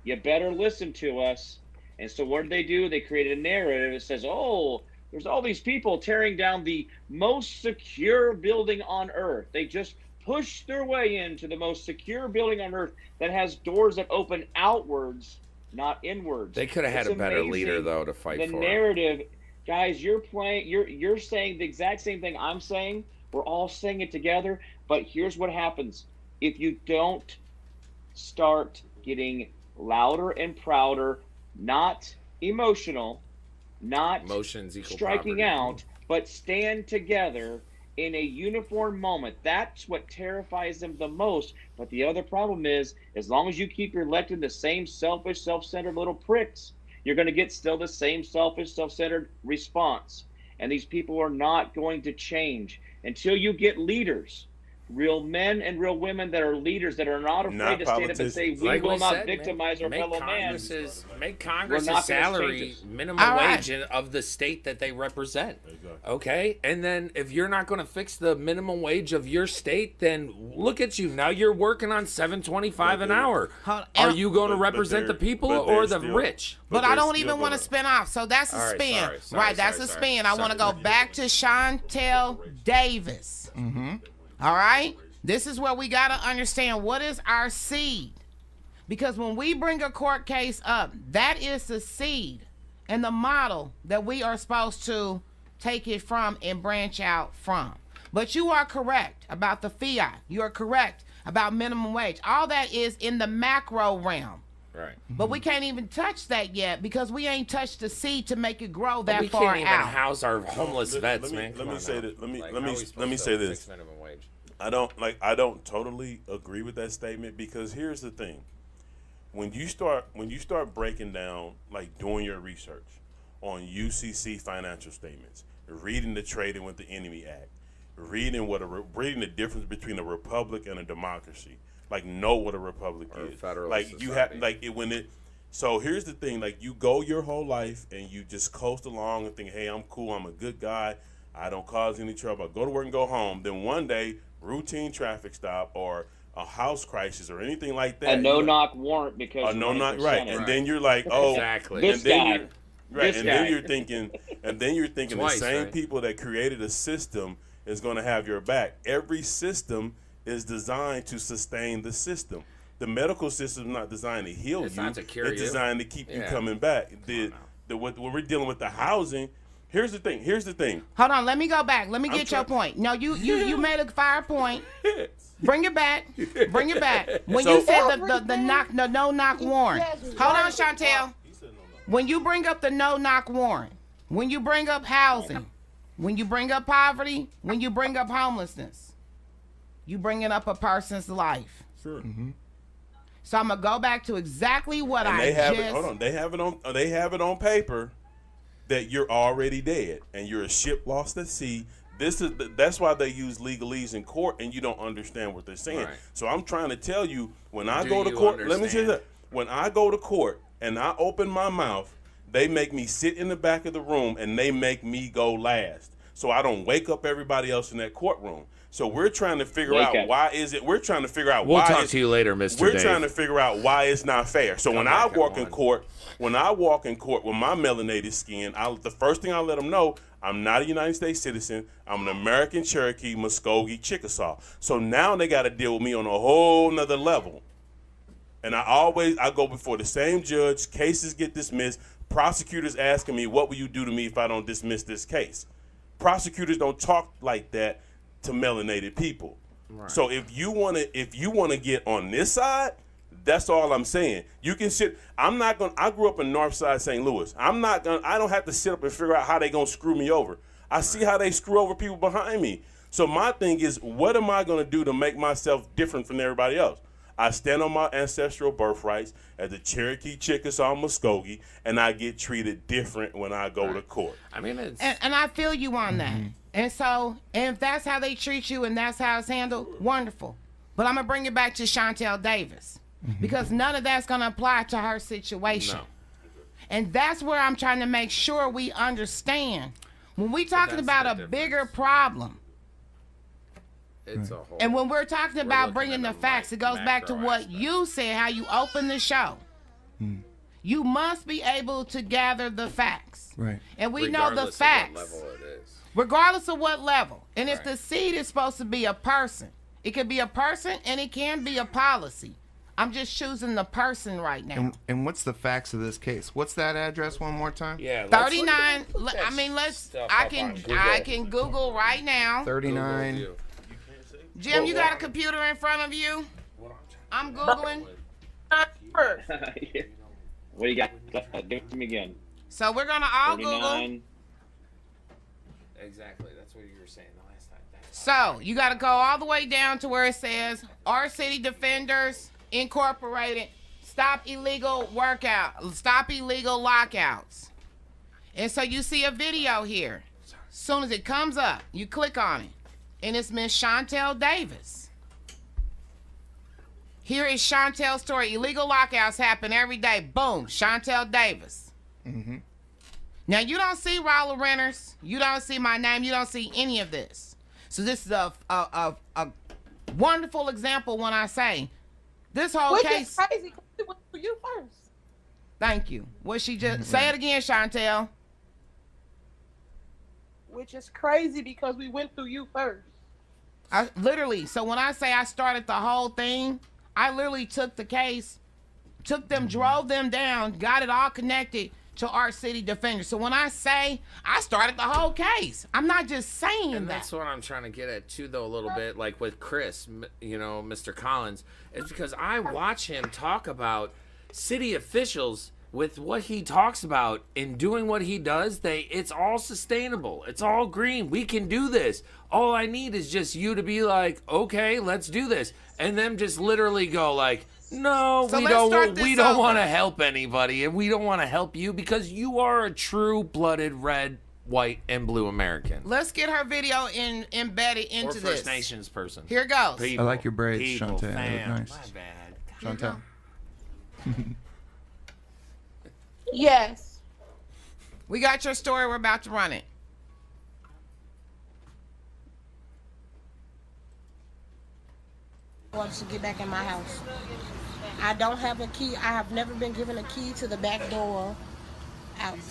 you better listen to us. And so what did they do? They created a narrative that says, oh, there's all these people tearing down the most secure building on earth. They just pushed their way into the most secure building on earth that has doors that open outwards, not inwards. They could have had a better leader, though, to fight for the narrative. Guys, you're saying the exact same thing I'm saying. We're all saying it together. But here's what happens. If you don't start getting louder and prouder, not emotional, not emotions equal striking property. out, but stand together in a uniform moment. That's what terrifies them the most. But the other problem is, as long as you keep electing the same selfish, self-centered little pricks, you're going to get still the same selfish, self-centered response. And these people are not going to change until you get leaders, real men and real women that are leaders, that are not afraid to stand up and say, we will not victimize our fellow man. Make Congress a salary minimum wage of the state that they represent. Okay? And then if you're not going to fix the minimum wage of your state, then look at you. Now you're working on $7.25 an hour. Are you going to represent the people or the rich? But I don't even want to spin off. So that's a spin. That's a spin. I want to go back to Chantel Davis. Mm-hmm. All right? This is where we got to understand what is our seed. Because when we bring a court case up, that is the seed and the model that we are supposed to take it from and branch out from. But you are correct about the fiat. You are correct about minimum wage. All that is in the macro realm. Right. But we can't even touch that yet because we ain't touched the seed to make it grow that far out. We can't even house our homeless vets, man. Let me say this. I don't totally agree with that statement, because here's the thing. When you start breaking down, like doing your research on UCC financial statements, reading the Trading with the Enemy Act, reading the difference between a republic and a democracy, like know what a republic is. Like you have So here's the thing, like you go your whole life and you just coast along and think, hey, I'm cool, I'm a good guy, I don't cause any trouble, I go to work and go home. Then one day, routine traffic stop or a house crisis or anything like that. A no-knock warrant because a no-knock, right? And then you're like, oh, exactly. This guy. Right, This and guy. then you're thinking Twice, the same right? people that created a system is going to have your back. Every system is designed to sustain the system. The medical system is not designed to heal It's you. not to cure it's you. designed to keep you Yeah. coming back. When we're dealing with the housing, here's the thing. Hold on, let me go back. Let me get your point. No, you made a fire point. Bring it back. Bring it back. When So- you said the no knock warrant. Hold on, Chantel. When you bring up the no knock warrant, when you bring up housing, when you bring up poverty, when you bring up homelessness, you bringing up a person's life. Sure. So I'm gonna go back to exactly what And I they have just. it. Hold on. They have it on paper that you're already dead and you're a ship lost at sea. That's why they use legalese in court, and you don't understand what they're saying. Right. So I'm trying to tell you, when I Do go to you court, let me say understand? that. When I go to court and I open my mouth, they make me sit in the back of the room and they make me go last, so I don't wake up everybody else in that courtroom. So we're trying to figure Wake out up. why is it. We're trying to figure out We'll why. talk to you later, Mr. We're Dave. trying to figure out why it's not fair. So when I back, walk come in on. court, with my melanated skin, the first thing I let them know, I'm not a United States citizen. I'm an American Cherokee, Muskogee, Chickasaw. So now they got to deal with me on a whole nother level. And I go before the same judge. Cases get dismissed. Prosecutors asking me, what will you do to me if I don't dismiss this case? Prosecutors don't talk like that to melanated people. Right. So if you wanna get on this side, that's all I'm saying. You can sit. I grew up in Northside St. Louis. I don't have to sit up and figure out how they gonna screw me over. I see how they screw over people behind me. So my thing is, what am I gonna do to make myself different from everybody else? I stand on my ancestral birthrights as a Cherokee, Chickasaw, Muskogee, and I get treated different when I go to court. I mean, it's And I feel you on that. And so, if that's how they treat you and that's how it's handled, wonderful. But I'm going to bring it back to Chantel Davis, because none of that's going to apply to her situation. no. And that's where I'm trying to make sure we understand. When we're talking that's about the a bigger difference. problem, It's a whole. and when we're talking about looking bringing at the a facts, it goes back to macro what aspect. you said, how you opened the show. You must be able to gather the facts. Right. And we know the regardless of what facts. level it is. Regardless of what level. And if Right. the seed is supposed to be a person, it could be a person and it can be a policy. I'm just choosing the person right now. And what's the facts of this case? What's that address one more time? Yeah. let's look 39. at I mean, stuff I up on can Google right now. 39. Google Jim, you got a computer in front of you? I'm Googling. Yeah. What do you got? Give it to me again. So we're going to all Google. 39. Exactly. That's what you were saying the last time. So you got to go all the way down to where it says Our City Defenders Incorporated. Stop illegal lockouts. And so you see a video here. As soon as it comes up, you click on it. And it's Miss Chantel Davis. Here is Chantel's story. Illegal lockouts happen every day. Boom, Chantel Davis. Now, you don't see Raul Renters. You don't see my name. You don't see any of this. So this is a wonderful example when I say this whole Which case. is crazy because it went for you first. Thank you. What she just say it again, Chantel. Which is crazy because we went through you first. I literally. So when I say I started the whole thing, I literally took the case, took them, drove them down, got it all connected to Our City Defenders. So when I say I started the whole case, I'm not just saying And that. that's what I'm trying to get at too, though, a little bit, like with Chris, Mr. Collins, is because I watch him talk about city officials with what he talks about and doing what he does, it's all sustainable. It's all green. We can do this. All I need is just you to be like, okay, let's do this. And then just literally go like, no, So we don't want to help anybody, and we don't want to help you because you are a true-blooded red, white, and blue American. Let's get her video embedded into or this. First Nations person. Here goes. I like your braids, People, Chantel. They look fam. nice. My bad. Chantel. Yes. We got your story. We're about to run it. Wants to get back in my house. I don't have a key. I have never been given a key to the back door,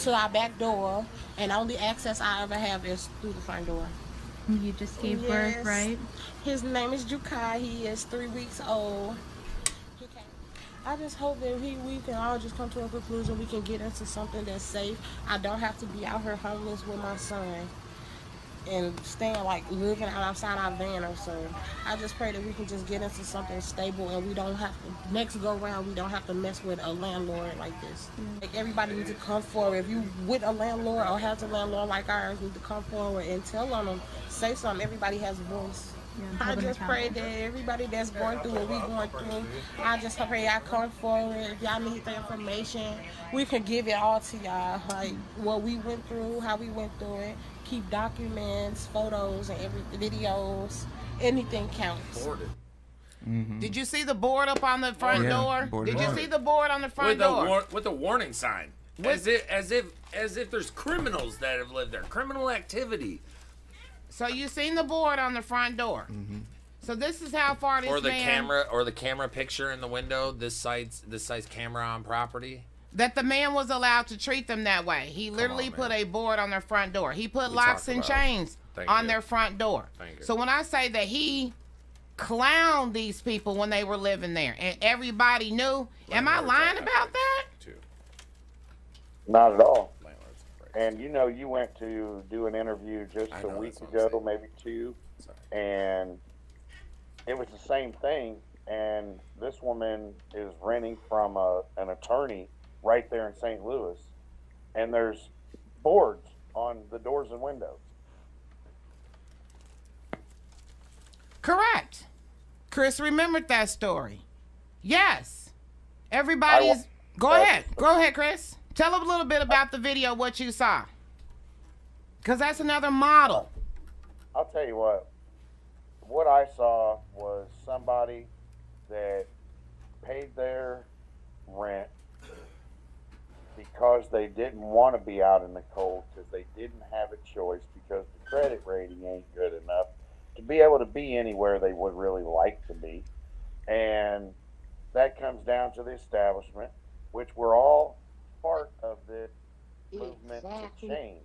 to our back door, and only access I ever have is through the front door. You just gave birth, right? His name is Jukai. He is 3 weeks old. I just hope that we can all just come to a conclusion. We can get into something that's safe. I don't have to be out here homeless with my son and staying like living outside our van or something. I just pray that we can just get into something stable and we don't have to, next go around, we don't have to mess with a landlord like this. Like everybody needs to come forward. If you with a landlord or has a landlord like ours, need to come forward and tell on them, say something. Everybody has a voice. I just pray that everybody that's going through what we're going through, I just pray y'all come forward. If y'all need the information, we can give it all to y'all. Like what we went through, how we went through it. Keep documents, photos, and videos. Anything counts. Mm-hmm. Did you see the board up on the front door? Did you see the board on the front door? With a warning sign. As if there's criminals that have lived there. Criminal activity. So you seen the board on the front door. Mm-hmm. So this is how far this the camera picture in the window. This site's camera on property. That the man was allowed to treat them that way. He literally put a board on their front door. He put locks and chains on their front door. So when I say that he clowned these people when they were living there and everybody knew, am I lying about that? Not at all. And you know, you went to do an interview just a week ago, maybe two, and it was the same thing. And this woman is renting from an attorney right there in St. Louis, and there's boards on the doors and windows. Correct. Chris remembered that story. Yes. Everybody's... Go ahead. Go ahead, Chris. Tell them a little bit about the video, what you saw. Because that's another model. I'll tell you what I saw was somebody that paid their rent because they didn't want to be out in the cold, because they didn't have a choice, because the credit rating ain't good enough to be able to be anywhere they would really like to be. And that comes down to the establishment, which we're all part of this movement to change.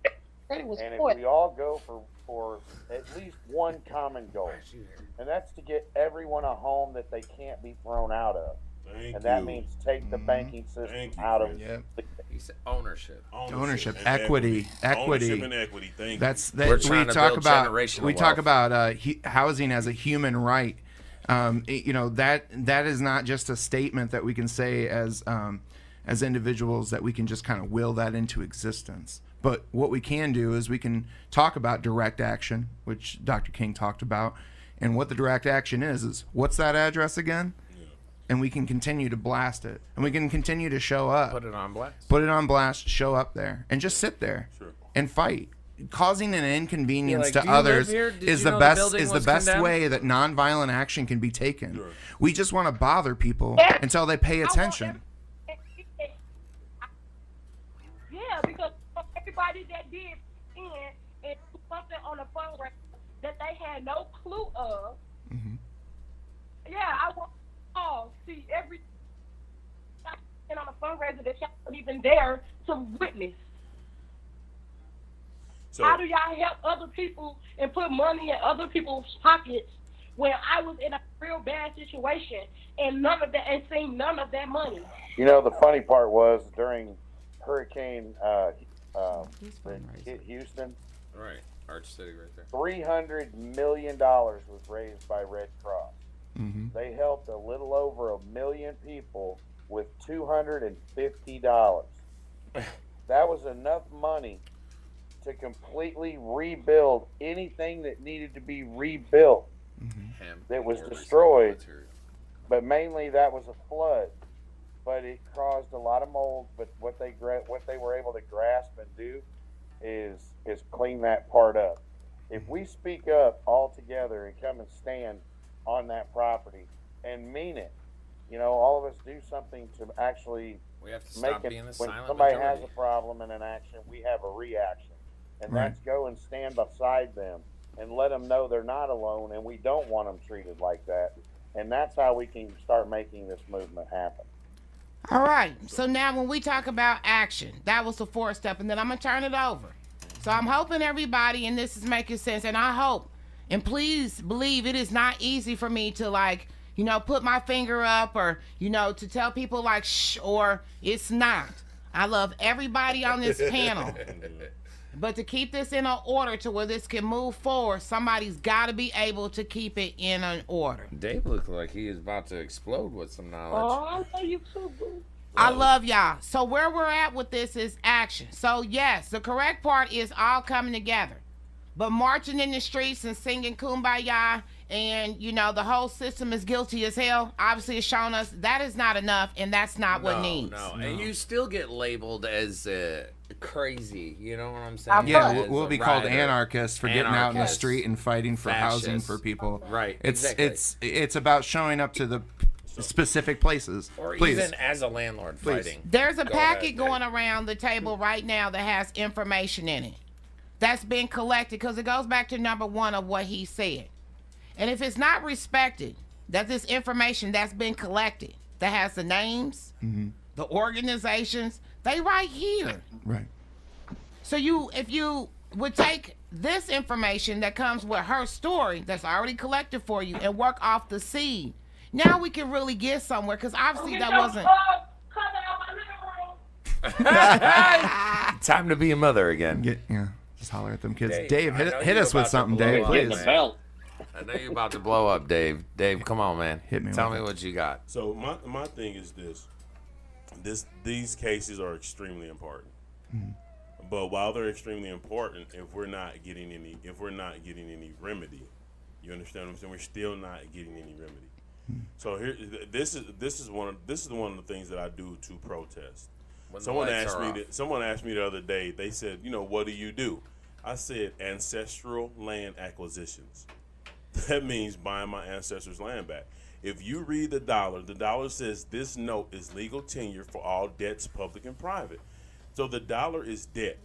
And if we all go for at least one common goal, and that's to get everyone a home that they can't be thrown out of. That means take the banking system out of He said ownership, equity. Ownership and equity. Thank you. That's that we talk about housing as a human right. You know, that is not just a statement that we can say as individuals, that we can just kind of will that into existence. But what we can do is we can talk about direct action, which Dr. King talked about. And what the direct action is what's that address again? Yeah. And we can continue to blast it. And we can continue to show up. Put it on blast. Put it on blast, show up there. And just sit there and fight. Causing an inconvenience to others is the best way that nonviolent action can be taken. Sure. We just want to bother people until they pay attention. Yeah, because everybody that did in and do something on the fundraiser that they had no clue of. Mm-hmm. Yeah, I want to all see every on a fundraiser that y'all weren't even there to witness. So, how do y'all help other people and put money in other people's pockets when I was in a real bad situation and seen none of that money? You know, the funny part was during Hurricane hit Houston. Right, Arch City right there. $300 million was raised by Red Cross. Mm-hmm. They helped a little over 1 million people with $250. That was enough money to completely rebuild anything that needed to be rebuilt that was destroyed. But mainly that was a flood. But it caused a lot of mold. But what they were able to grasp and do is clean that part up. If we speak up all together and come and stand on that property and mean it, you know, all of us do something to actually we have to make stop it. being the When silent somebody majority. has a problem and an action, we have a reaction, and Right. that's go and stand beside them and let them know they're not alone, and we don't want them treated like that. And that's how we can start making this movement happen. All right. So now when we talk about action, that was the fourth step, and then I'm going to turn it over. So I'm hoping everybody, and this is making sense, and I hope, and please believe it is not easy for me to, like, you know, put my finger up or, you know, to tell people like, shh, or it's not. I love everybody on this panel. But to keep this in an order to where this can move forward, somebody's got to be able to keep it in an order. Dave looked like he is about to explode with some knowledge. Oh, I love you too, boo. I love y'all. So where we're at with this is action. So yes, the correct part is all coming together. But marching in the streets and singing Kumbaya and, you know, the whole system is guilty as hell, obviously it's shown us that is not enough, and that's not what needs. No, and you still get labeled as crazy, you know what I'm saying? Yeah, we'll be called anarchists for getting out in the street and fighting for housing for people. Right, It's about showing up to the specific places. Or Please. even as a landlord fighting. There's a packet going around the table right now that has information in it. That's been collected because it goes back to number one of what he said. And if it's not respected, that this information that's been collected, that has the names, the organizations, they right here. Right. So if you would take this information that comes with her story that's already collected for you and work off the seed, now we can really get somewhere, because obviously that wasn't. Time to be a mother again. Just holler at them kids. Dave, hit us with something, Dave, please. I know you're about to blow up, Dave. Dave, come on, man. Hit me. Tell me what you got. So my thing is these cases are extremely important. But while they're extremely important, if we're not getting any remedy, you understand what I'm saying? We're still not getting any remedy. So here, this is one of the things that I do to protest. Someone asked me the other day. They said, you know, what do you do? I said ancestral land acquisitions. That means buying my ancestors' land back. If you read the dollar says this note is legal tenure for all debts, public and private. So the dollar is debt.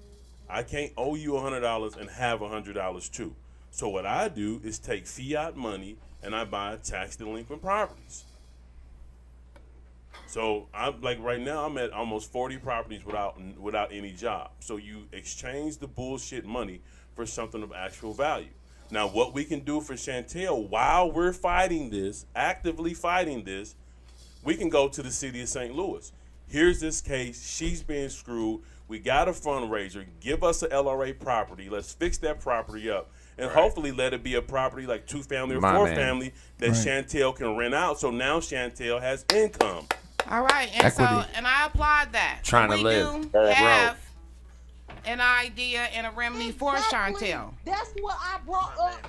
I can't owe you $100 and have $100 too. So what I do is take fiat money and I buy tax delinquent properties. So I'm like right now I'm at almost 40 properties without any job. So you exchange the bullshit money for something of actual value. Now what we can do for Chantel while we're fighting this, actively fighting this, we can go to the city of St. Louis. Here's this case, she's being screwed. We got a fundraiser, give us a LRA property, let's fix that property up. And hopefully let it be a property like 2-family or 4-family that Chantel can rent out. So now Chantel has income. All right, and I applaud that. Trying to live. We do have an idea and a remedy for Chantel. That's what I brought up.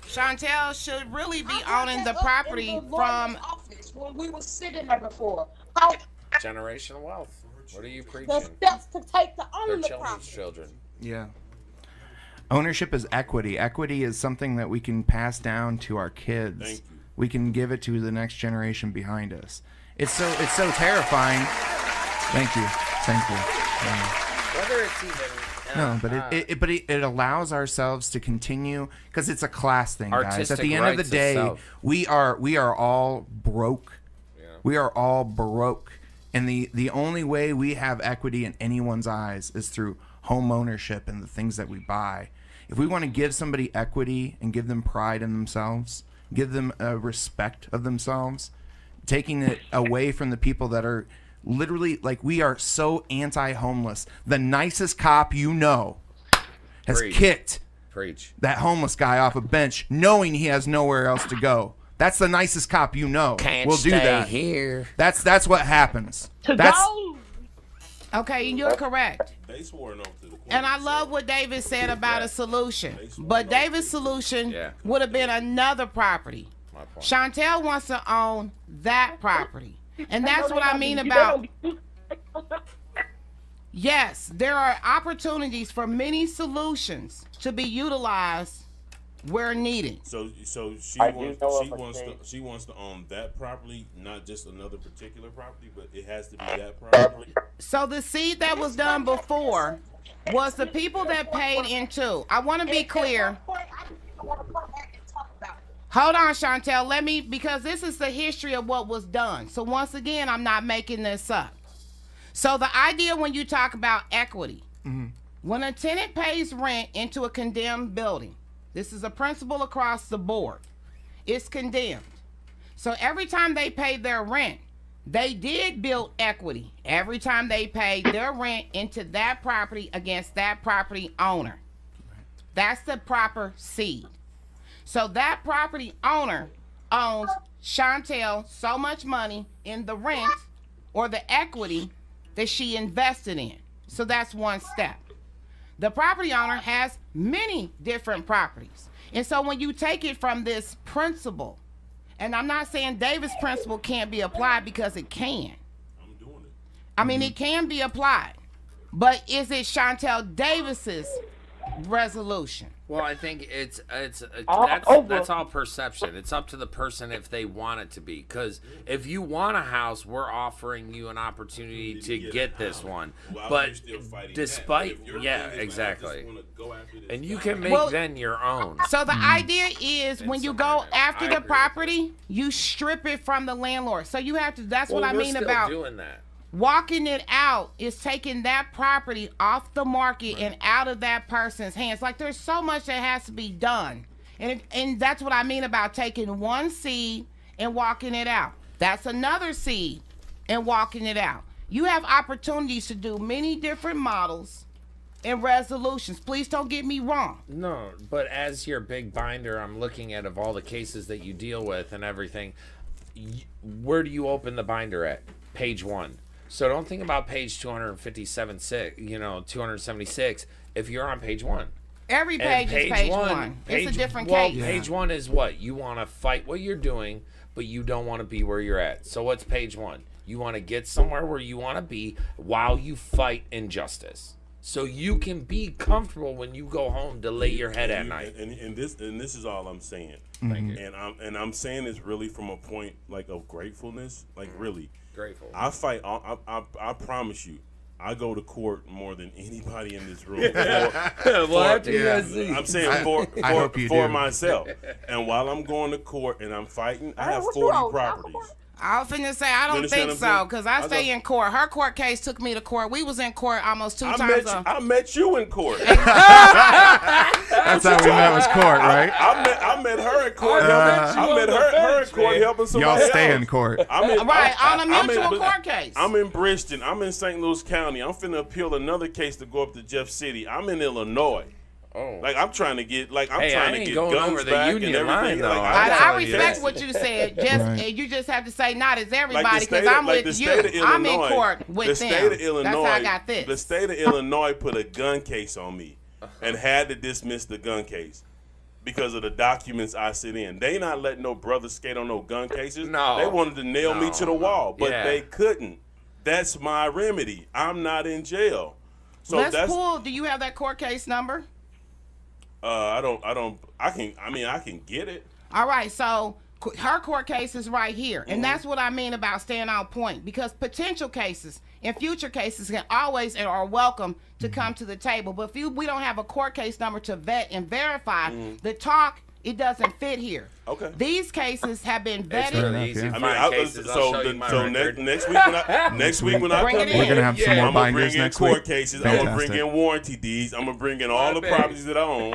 Chantel should really be owning the property from office when we were sitting there before. Generational wealth. What are you preaching? The steps to take to own the property. Children. Yeah. Ownership is equity. Equity is something that we can pass down to our kids. Thank you. We can give it to the next generation behind us. It's so terrifying. Thank you. Whether it's even but it allows ourselves to continue, because it's a class thing, guys. At the end of the day, itself. we are all broke. Yeah. We are all broke, and the only way we have equity in anyone's eyes is through home ownership and the things that we buy. If we want to give somebody equity and give them pride in themselves, give them a respect of themselves, taking it away from the people that are literally, like, we are so anti-homeless. The nicest cop you know has kicked that homeless guy off a bench knowing he has nowhere else to go. That's the nicest cop you know. Can't will do stay that. here. That's what happens. To That's go. Okay, and you're correct. They swore an oath to the court. And I love what David said about a solution. But David's solution would have been another property. Chantel wants to own that property. And that's what I mean about... Yes, there are opportunities for many solutions to be utilized where needed. So she wants to own that property, not just another particular property, but it has to be that property. So the seed that was done before was the people that paid into. I want to be clear. Hold on, Chantel. Because this is the history of what was done. So once again, I'm not making this up. So the idea when you talk about equity, when a tenant pays rent into a condemned building, this is a principle across the board. It's condemned. So every time they paid their rent, they did build equity. Every time they paid their rent into that property against that property owner. That's the proper seed. So that property owner owns Chantel so much money in the rent or the equity that she invested in. So that's one step. The property owner has many different properties. And so when you take it from this principle, and I'm not saying Davis' principle can't be applied because it can. I'm doing it. I mean, it can be applied. But is it Chantel Davis's resolution? Well, I think that's all perception. It's up to the person if they want it to be. Because if you want a house, we're offering you an opportunity to get this one. But despite, exactly. And you can make then your own. So the idea is when you go after the property, you strip it from the landlord. So you have to. That's what I mean about doing that. Walking it out is taking that property off the market and out of that person's hands. Like there's so much that has to be done. And that's what I mean about taking one seed and walking it out. That's another seed and walking it out. You have opportunities to do many different models and resolutions. Please don't get me wrong. No, but as your big binder, I'm looking at of all the cases that you deal with and everything, where do you open the binder at? Page 1. So don't think about page 276 if you're on page 1. Every page is page 1. It's a different case. Page 1 is what? You want to fight what you're doing, but you don't want to be where you're at. So what's page 1? You want to get somewhere where you want to be while you fight injustice. So you can be comfortable when you go home to lay your head at night. And this is all I'm saying. Thank you. And I'm saying this really from a point like of gratefulness, like really. Grateful. I fight. I promise you, I go to court more than anybody in this room. I'm saying for myself. And while I'm going to court and I'm fighting, I have 40 properties. I was finna say, I don't think so, because I stay in court. Her court case took me to court. We was in court almost 2 times. I met you in court. That's how we met was court, right? I met her in court. I met her in court helping somebody Y'all stay else. in court. On a mutual court case. I'm in Bridgeton. I'm in St. Louis County. I'm finna appeal another case to go up to Jeff City. I'm in Illinois. Oh. Like I'm trying to get I ain't going guns over the back union and everything. line, though. I respect what you said. You just have to say not as everybody, because I'm with you. I'm in court with them. That's how I got this. The state of Illinois put a gun case on me and had to dismiss the gun case because of the documents I sit in. They not letting no brother skate on no gun cases. No. They wanted to nail me to the wall, but they couldn't. That's my remedy. I'm not in jail. So let's pull. Do you have that court case number? I can get it. All right, so her court case is right here. And that's what I mean about staying on point, because potential cases and future cases can always and are welcome to come to the table. But if we don't have a court case number to vet and verify, the talk, it doesn't fit here. Okay. These cases have been vetted. It's really easy. Next week when I come in, we're gonna have some more I'm gonna binders bring in next court week. cases. Fantastic. I'm gonna bring in warranty deeds. I'm gonna bring in all the properties that I own.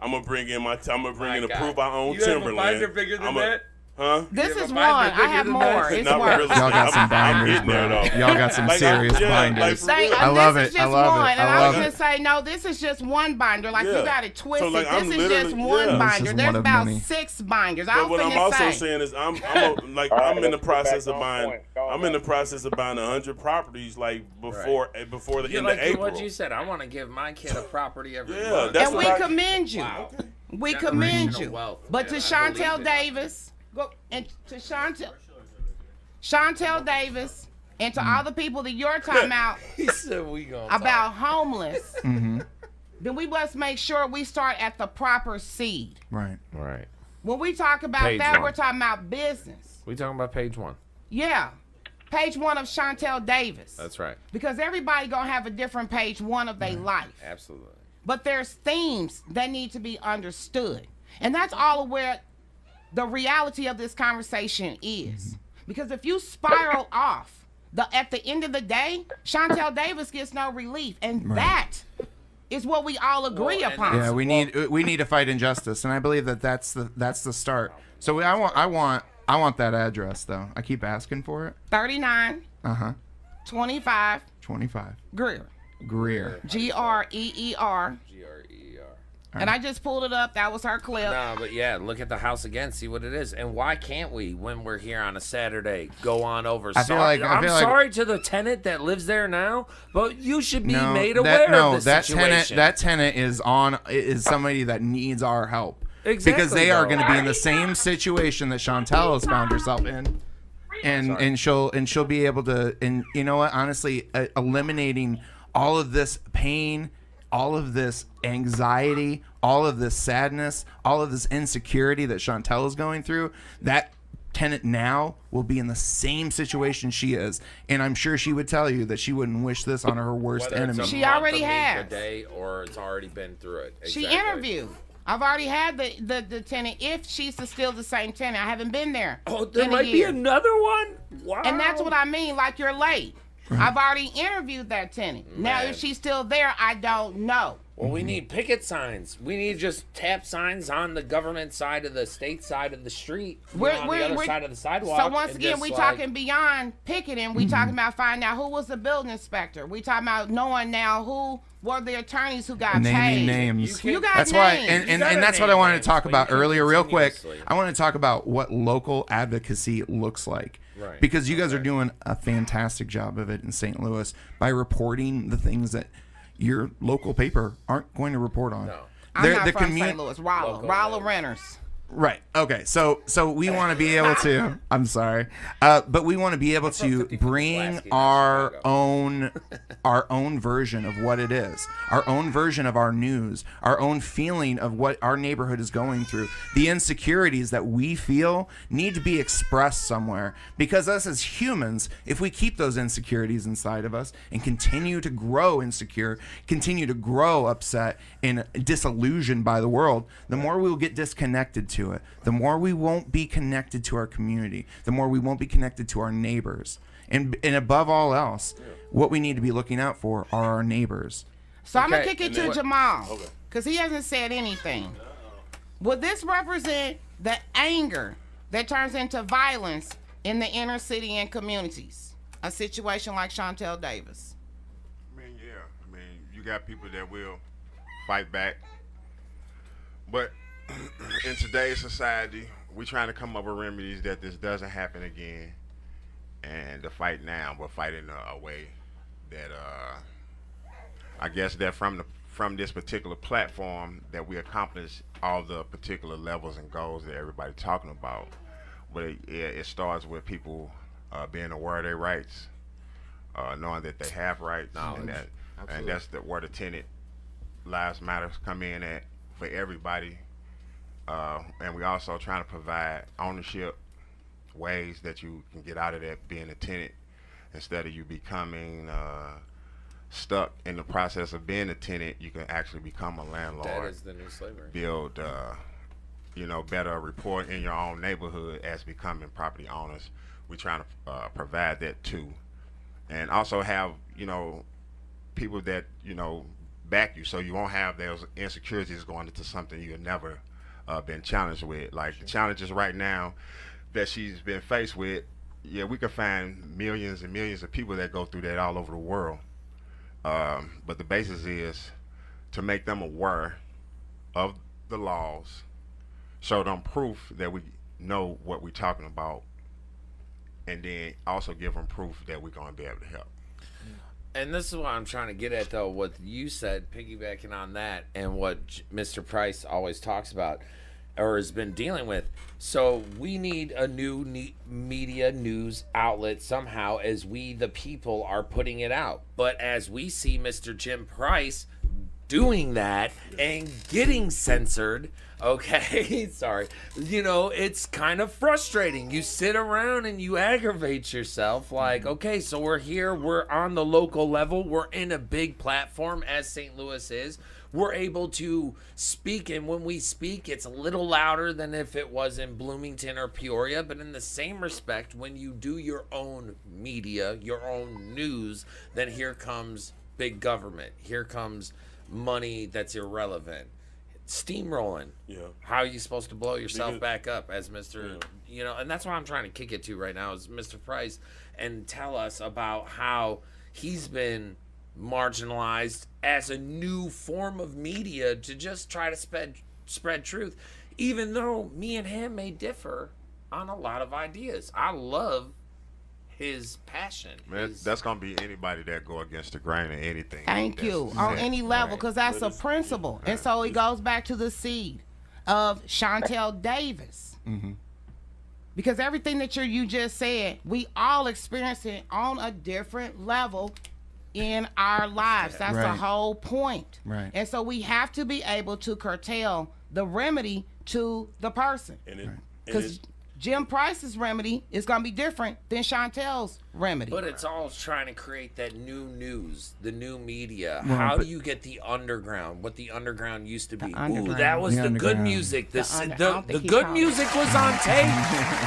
I'm gonna bring in a proof I own You have a timberland. binder bigger than that? Huh? This is one. I have more. It's Not worse. really. Y'all got some I'm binders, getting there, bro. though. Y'all got some serious binders. for real. I love This it. is just I love one, it. and I was gonna say no. This is just one binder. Like you got it twisted. So, like, I'm this is just literally- one yeah. binder. This is There's one of about many. 6 binders. I But was what I'm finna also say. saying is I'm right, in the let's get process back of on buying point. Go on, I'm in the man. process of buying 100 properties like before the You end like of April. what you said. I want to give my kid a property every Yeah, month. that's And we what I- commend you. Wow. We commend Generational you. wealth, But to man. I Chantel believe it. Davis, and to Chantel Davis, and to all the people that you're talking about He said we gonna about homeless, Mm-hmm. then we must make sure we start at the proper seed. Right. Right. When we talk about Page that, one. we're talking about business. We talking about page 1. Yeah. Page 1 of Chantel Davis. That's right. Because everybody gonna have a different page 1 of their life. Absolutely. But there's themes that need to be understood. And that's all of where the reality of this conversation is. Because if you spiral off, at the end of the day, Chantel Davis gets no relief. And that is what we all agree Well, and upon. Yeah, we need to fight injustice, and I believe that's the start. So I want that address though. I keep asking for it. 39 25 25 Greer. Greer. Greer. Greer. And I just pulled it up. That was her clip. No, but yeah, look at the house again, see what it is. And why can't we, when we're here on a Saturday, go on over? I feel like sorry to the tenant that lives there now, but you should be made aware of this that situation. That tenant is somebody that needs our help. Exactly, Because they are though. going to be in the same situation that Chantel has found herself in. And she'll be able to, and you know what, honestly, eliminating all of this pain, all of this anxiety, all of this sadness, all of this insecurity that Chantel is going through, that tenant now will be in the same situation she is. And I'm sure she would tell you that she wouldn't wish this on her worst Whether it's enemy. a She month, already a week, has. a day, or it's already been through it. She Exactly. interviewed. I've already had the tenant, if she's still the same tenant. I haven't been there. Oh, there in a might be year. another one? Wow. And that's what I mean, like you're late. I've already interviewed that tenant. Now, Man. if she's still there, I don't know. Well, we need picket signs. We need just tap signs on the government side of the state side of the street. On the other side of the sidewalk. So once and again, just we like- talking beyond picketing. We talking about finding out who was the building inspector. We talking about knowing now who were the attorneys who got Naming paid. names. You got That's names. why, You and gotta that's what I name wanted names, to talk but about you can't earlier, real quick. continuously. I want to talk about what local advocacy looks like. Right. Because you guys are doing a fantastic job of it in St. Louis by reporting the things that your local paper aren't going to report on. No. I'm not from St. Louis. Rolla Renters. Right. Okay. So we want to be able to. I'm sorry, but we want to be able to bring our own version of what it is, our own version of our news, our own feeling of what our neighborhood is going through. The insecurities that we feel need to be expressed somewhere, because us as humans, if we keep those insecurities inside of us and continue to grow insecure, continue to grow upset and disillusioned by the world, the more we will get disconnected to it, the more we won't be connected to our community, the more we won't be connected to our neighbors. And above all else, what we need to be looking out for are our neighbors. So I'm going to kick it to Jamal, because he hasn't said anything. Would this represent the anger that turns into violence in the inner city and communities? A situation like Chantel Davis. I mean, yeah. I mean, you got people that will fight back. But in today's society, we're trying to come up with remedies that this doesn't happen again, and to fight now, but fight in a way that I guess that from this particular platform that we accomplish all the particular levels and goals that everybody's talking about. But it starts with people being aware of their rights, knowing that they have rights, and that's where the tenant lives matters come in at for everybody. And we also trying to provide ownership ways that you can get out of that being a tenant, instead of you becoming stuck in the process of being a tenant. You can actually become a landlord. That is the new slavery. Build better rapport in your own neighborhood as becoming property owners. We're trying to provide that too, and also have people that back you, so you won't have those insecurities going into something you've never been challenged with. Like the challenges right now, that she's been faced with, yeah, we could find millions and millions of people that go through that all over the world. But the basis is to make them aware of the laws, show them proof that we know what we're talking about, and then also give them proof that we're going to be able to help. And this is what I'm trying to get at, though, what you said, piggybacking on that, and what Mr. Price always talks about or has been dealing with. So we need a new media news outlet somehow, as we, the people, are putting it out. But as we see Mr. Jim Price doing that and getting censored, okay, sorry, you know, it's kind of frustrating. You sit around and you aggravate yourself like, okay, so we're here, we're on the local level, we're in a big platform as St. Louis is. We're able to speak, and when we speak, it's a little louder than if it was in Bloomington or Peoria. But in the same respect, when you do your own media, your own news, then here comes big government. Here comes money that's irrelevant. Steamrolling. Yeah. How are you supposed to blow yourself back up as Mr. You know, and that's what I'm trying to kick it to right now is Mr. Price, and tell us about how he's been marginalized as a new form of media to just try to spread truth, even though me and him may differ on a lot of ideas. I love his passion. Man, that's gonna be anybody that go against the grain of anything. Thank you. On any level, because that's a principle. And so it goes back to the seed of Chantel Davis. Mm-hmm. Because everything that you just said, we all experience it on a different level in our lives. That's the whole point. Right. And so we have to be able to curtail the remedy to the person. Because Jim Price's remedy is going to be different than Chantel's remedy. But it's all trying to create that new news, the new media. Well, How do you get the underground, what the underground used to be? Ooh, that was The the good underground. music. The good music was on tape.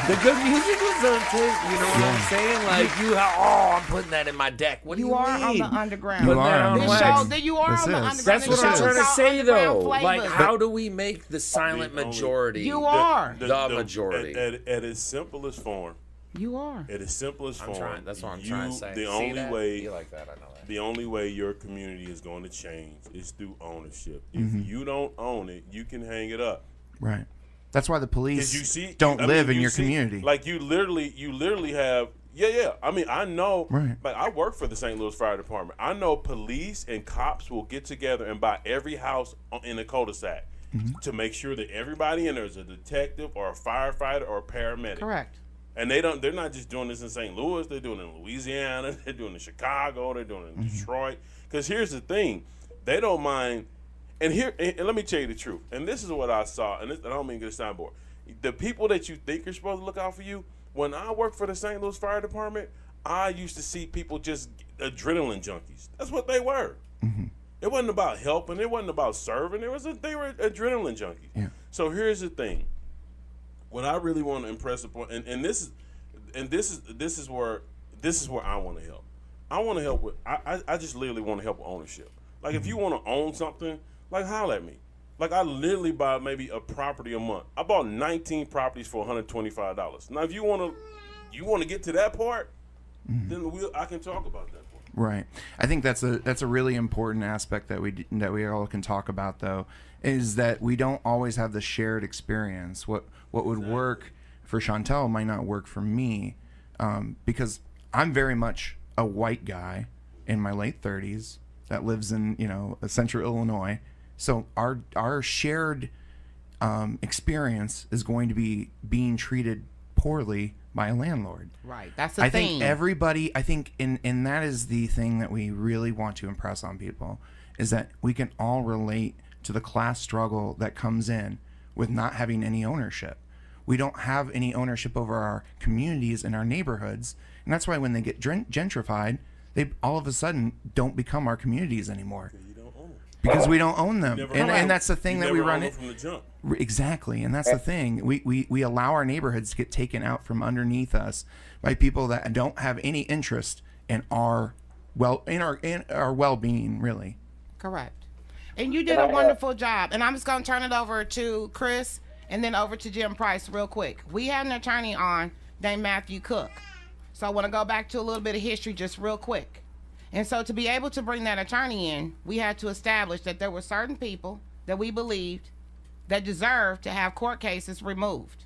The good music was on tape. You know what I'm saying? Like, I'm putting that in my deck. What do you are mean? on the underground. You are on This the show, underground. that you are on the underground. That's what I'm trying to say, though. Like, Flavas. how do we make the silent majority? You are. The majority. At its simplest form. You are. At its simplest form. That's what I'm trying to say. The See only that? way. You like that, I know that. The only way your community is going to change is through ownership. Mm-hmm. If you don't own it, you can hang it up. Right. That's why the police You don't live in your community. Like you literally have. Yeah. I mean, I know. Right. Like I work for the St. Louis Fire Department. I know police and cops will get together and buy every house in the cul-de-sac to make sure that everybody in there is a detective or a firefighter or a paramedic. Correct. And they're not just doing this in St. Louis. They're doing it in Louisiana. They're doing it in Chicago. They're doing it in Detroit. Because here's the thing, they don't mind. And let me tell you the truth. And this is what I saw. And I don't mean to get a soundboard. The people that you think are supposed to look out for you. When I worked for the St. Louis Fire Department, I used to see people just adrenaline junkies. That's what they were. Mm-hmm. It wasn't about helping. It wasn't about serving. They were adrenaline junkies. Yeah. So here's the thing. What I really want to impress upon, and this is where I want to help. I want to help with. I just literally want to help with ownership. Like if you want to own something, like holler at me. Like I literally buy maybe a property a month. I bought 19 properties for $125. Now if you want to get to that part, then I can talk about that part. Right. I think that's a really important aspect that we all can talk about, though, is that we don't always have the shared experience. What would work for Chantel might not work for me, because I'm very much a white guy in my late 30s that lives in central Illinois. So our shared experience is going to be being treated poorly by a landlord. Right. That's the thing. thing. I think everybody, and that is the thing that we really want to impress on people, is that we can all relate to the class struggle that comes in with not having any ownership. We don't have any ownership over our communities and our neighborhoods. And that's why when they get gentrified, they all of a sudden don't become our communities anymore. Because we don't own them. And that's the thing that we run from the jump. Exactly. And that's the thing. We allow our neighborhoods to get taken out from underneath us by people that don't have any interest in our well-being, really. Correct. And you did a wonderful job. And I'm just going to turn it over to Chris and then over to Jim Price real quick. We had an attorney on named Matthew Cook. So I want to go back to a little bit of history just real quick. And so to be able to bring that attorney in, we had to establish that there were certain people that we believed that deserved to have court cases removed.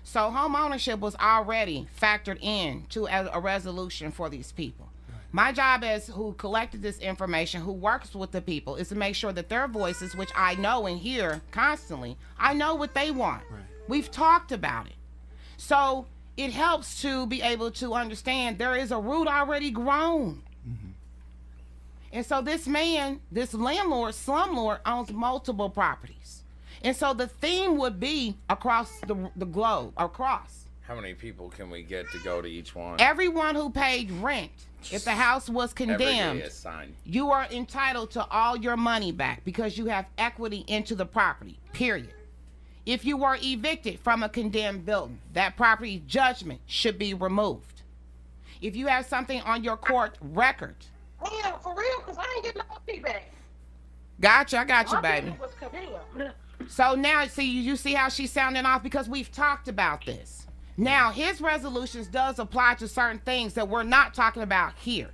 So home ownership was already factored in to a resolution for these people. My job as who collected this information, who works with the people, is to make sure that their voices, which I know and hear constantly, I know what they want. Right. We've talked about it. So it helps to be able to understand there is a root already grown. Mm-hmm. And so this man, this landlord, slumlord, owns multiple properties. And so the theme would be across the globe, across. How many people can we get to go to each one? Everyone who paid rent, if the house was condemned, you are entitled to all your money back because you have equity into the property, period. If you were evicted from a condemned building, that property judgment should be removed. If you have something on your court record. Yeah, for real, because I ain't getting no feedback. Gotcha, I got you, baby. So now, see, you see how she's sounding off because we've talked about this. Now, his resolutions does apply to certain things that we're not talking about here.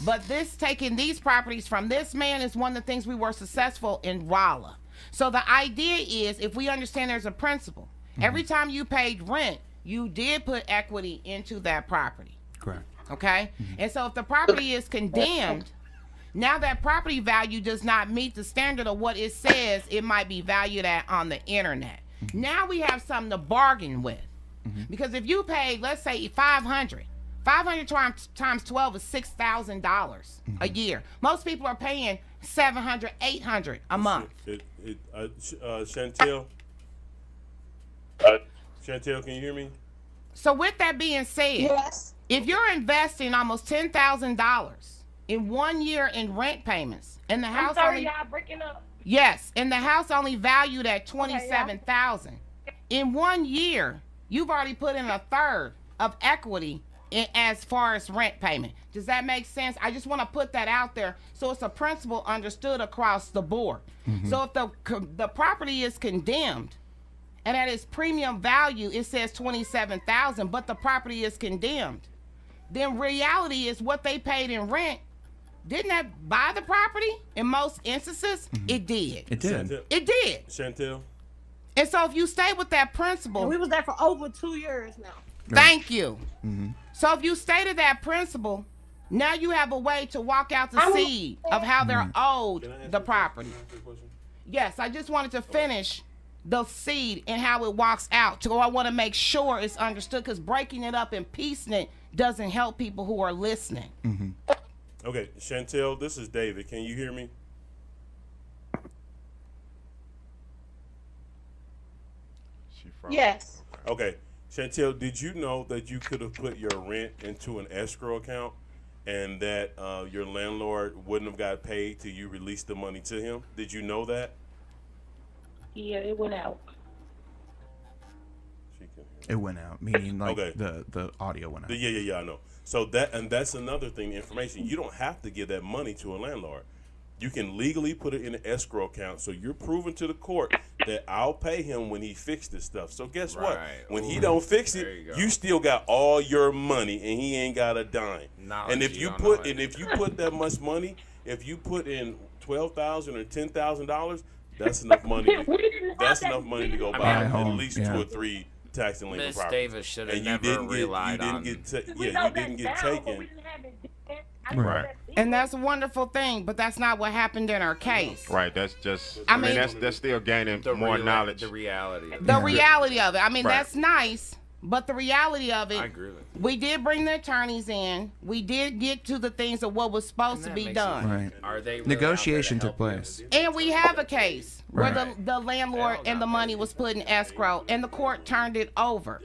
But this taking these properties from this man is one of the things we were successful in Rolla. So the idea is, if we understand there's a principle, every time you paid rent, you did put equity into that property. Correct. Okay? And so if the property is condemned, now that property value does not meet the standard of what it says it might be valued at on the internet. Now we have something to bargain with. Because if you paid, let's say 500 times 12 is $6,000 a year. Most people are paying 700, 800 a month. Chantel? Chantel, can you hear me? So with that being said, yes, if you're investing almost $10,000 in 1 year in rent payments, and the house y'all breaking up. Yes, and the house only valued at $27,000. In 1 year, you've already put in a third of equity as far as rent payment. Does that make sense? I just want to put that out there so it's a principle understood across the board. So if the property is condemned and at its premium value it says $27,000, but the property is condemned, then reality is what they paid in rent. Didn't that buy the property? In most instances, it did. It did. It did. Chantel. And so if you stay with that principle. And we was there for over 2 years now. Thank you. So if you stay to that principle, now you have a way to walk out the seed of how they're owed the property. Yes, I just wanted to finish the seed and how it walks out. So I want to make sure it's understood, because breaking it up and piecing it doesn't help people who are listening. Okay, Chantel, this is David. Can you hear me? Yes. Okay. Chantel, did you know that you could have put your rent into an escrow account and that your landlord wouldn't have got paid till you released the money to him? Did you know that? Yeah, it went out. It went out, meaning like the audio went out. Yeah, I know. So that's another thing, information. You don't have to give that money to a landlord. You can legally put it in an escrow account, so you're proving to the court that I'll pay him when he fixed this stuff. So guess what? When he don't fix it, you still got all your money, and he ain't got a dime. And if you put that much money, if you put in $12,000 or $10,000, that's enough money. That's enough money to go buy at least 2 or 3 tax and legal properties. Davis should have never relied on. You didn't get taken. Right. And that's a wonderful thing, but that's not what happened in our case. Right. That's just. I mean, that's still gaining more knowledge. The reality. Reality of it. I mean, that's nice, but the reality of it. I agree with you. We did bring the attorneys in. We did get to the things of what was supposed to be done. Right. Are they really Negotiation took place. And we have a case where the landlord and the money was put in escrow, and the court turned it over.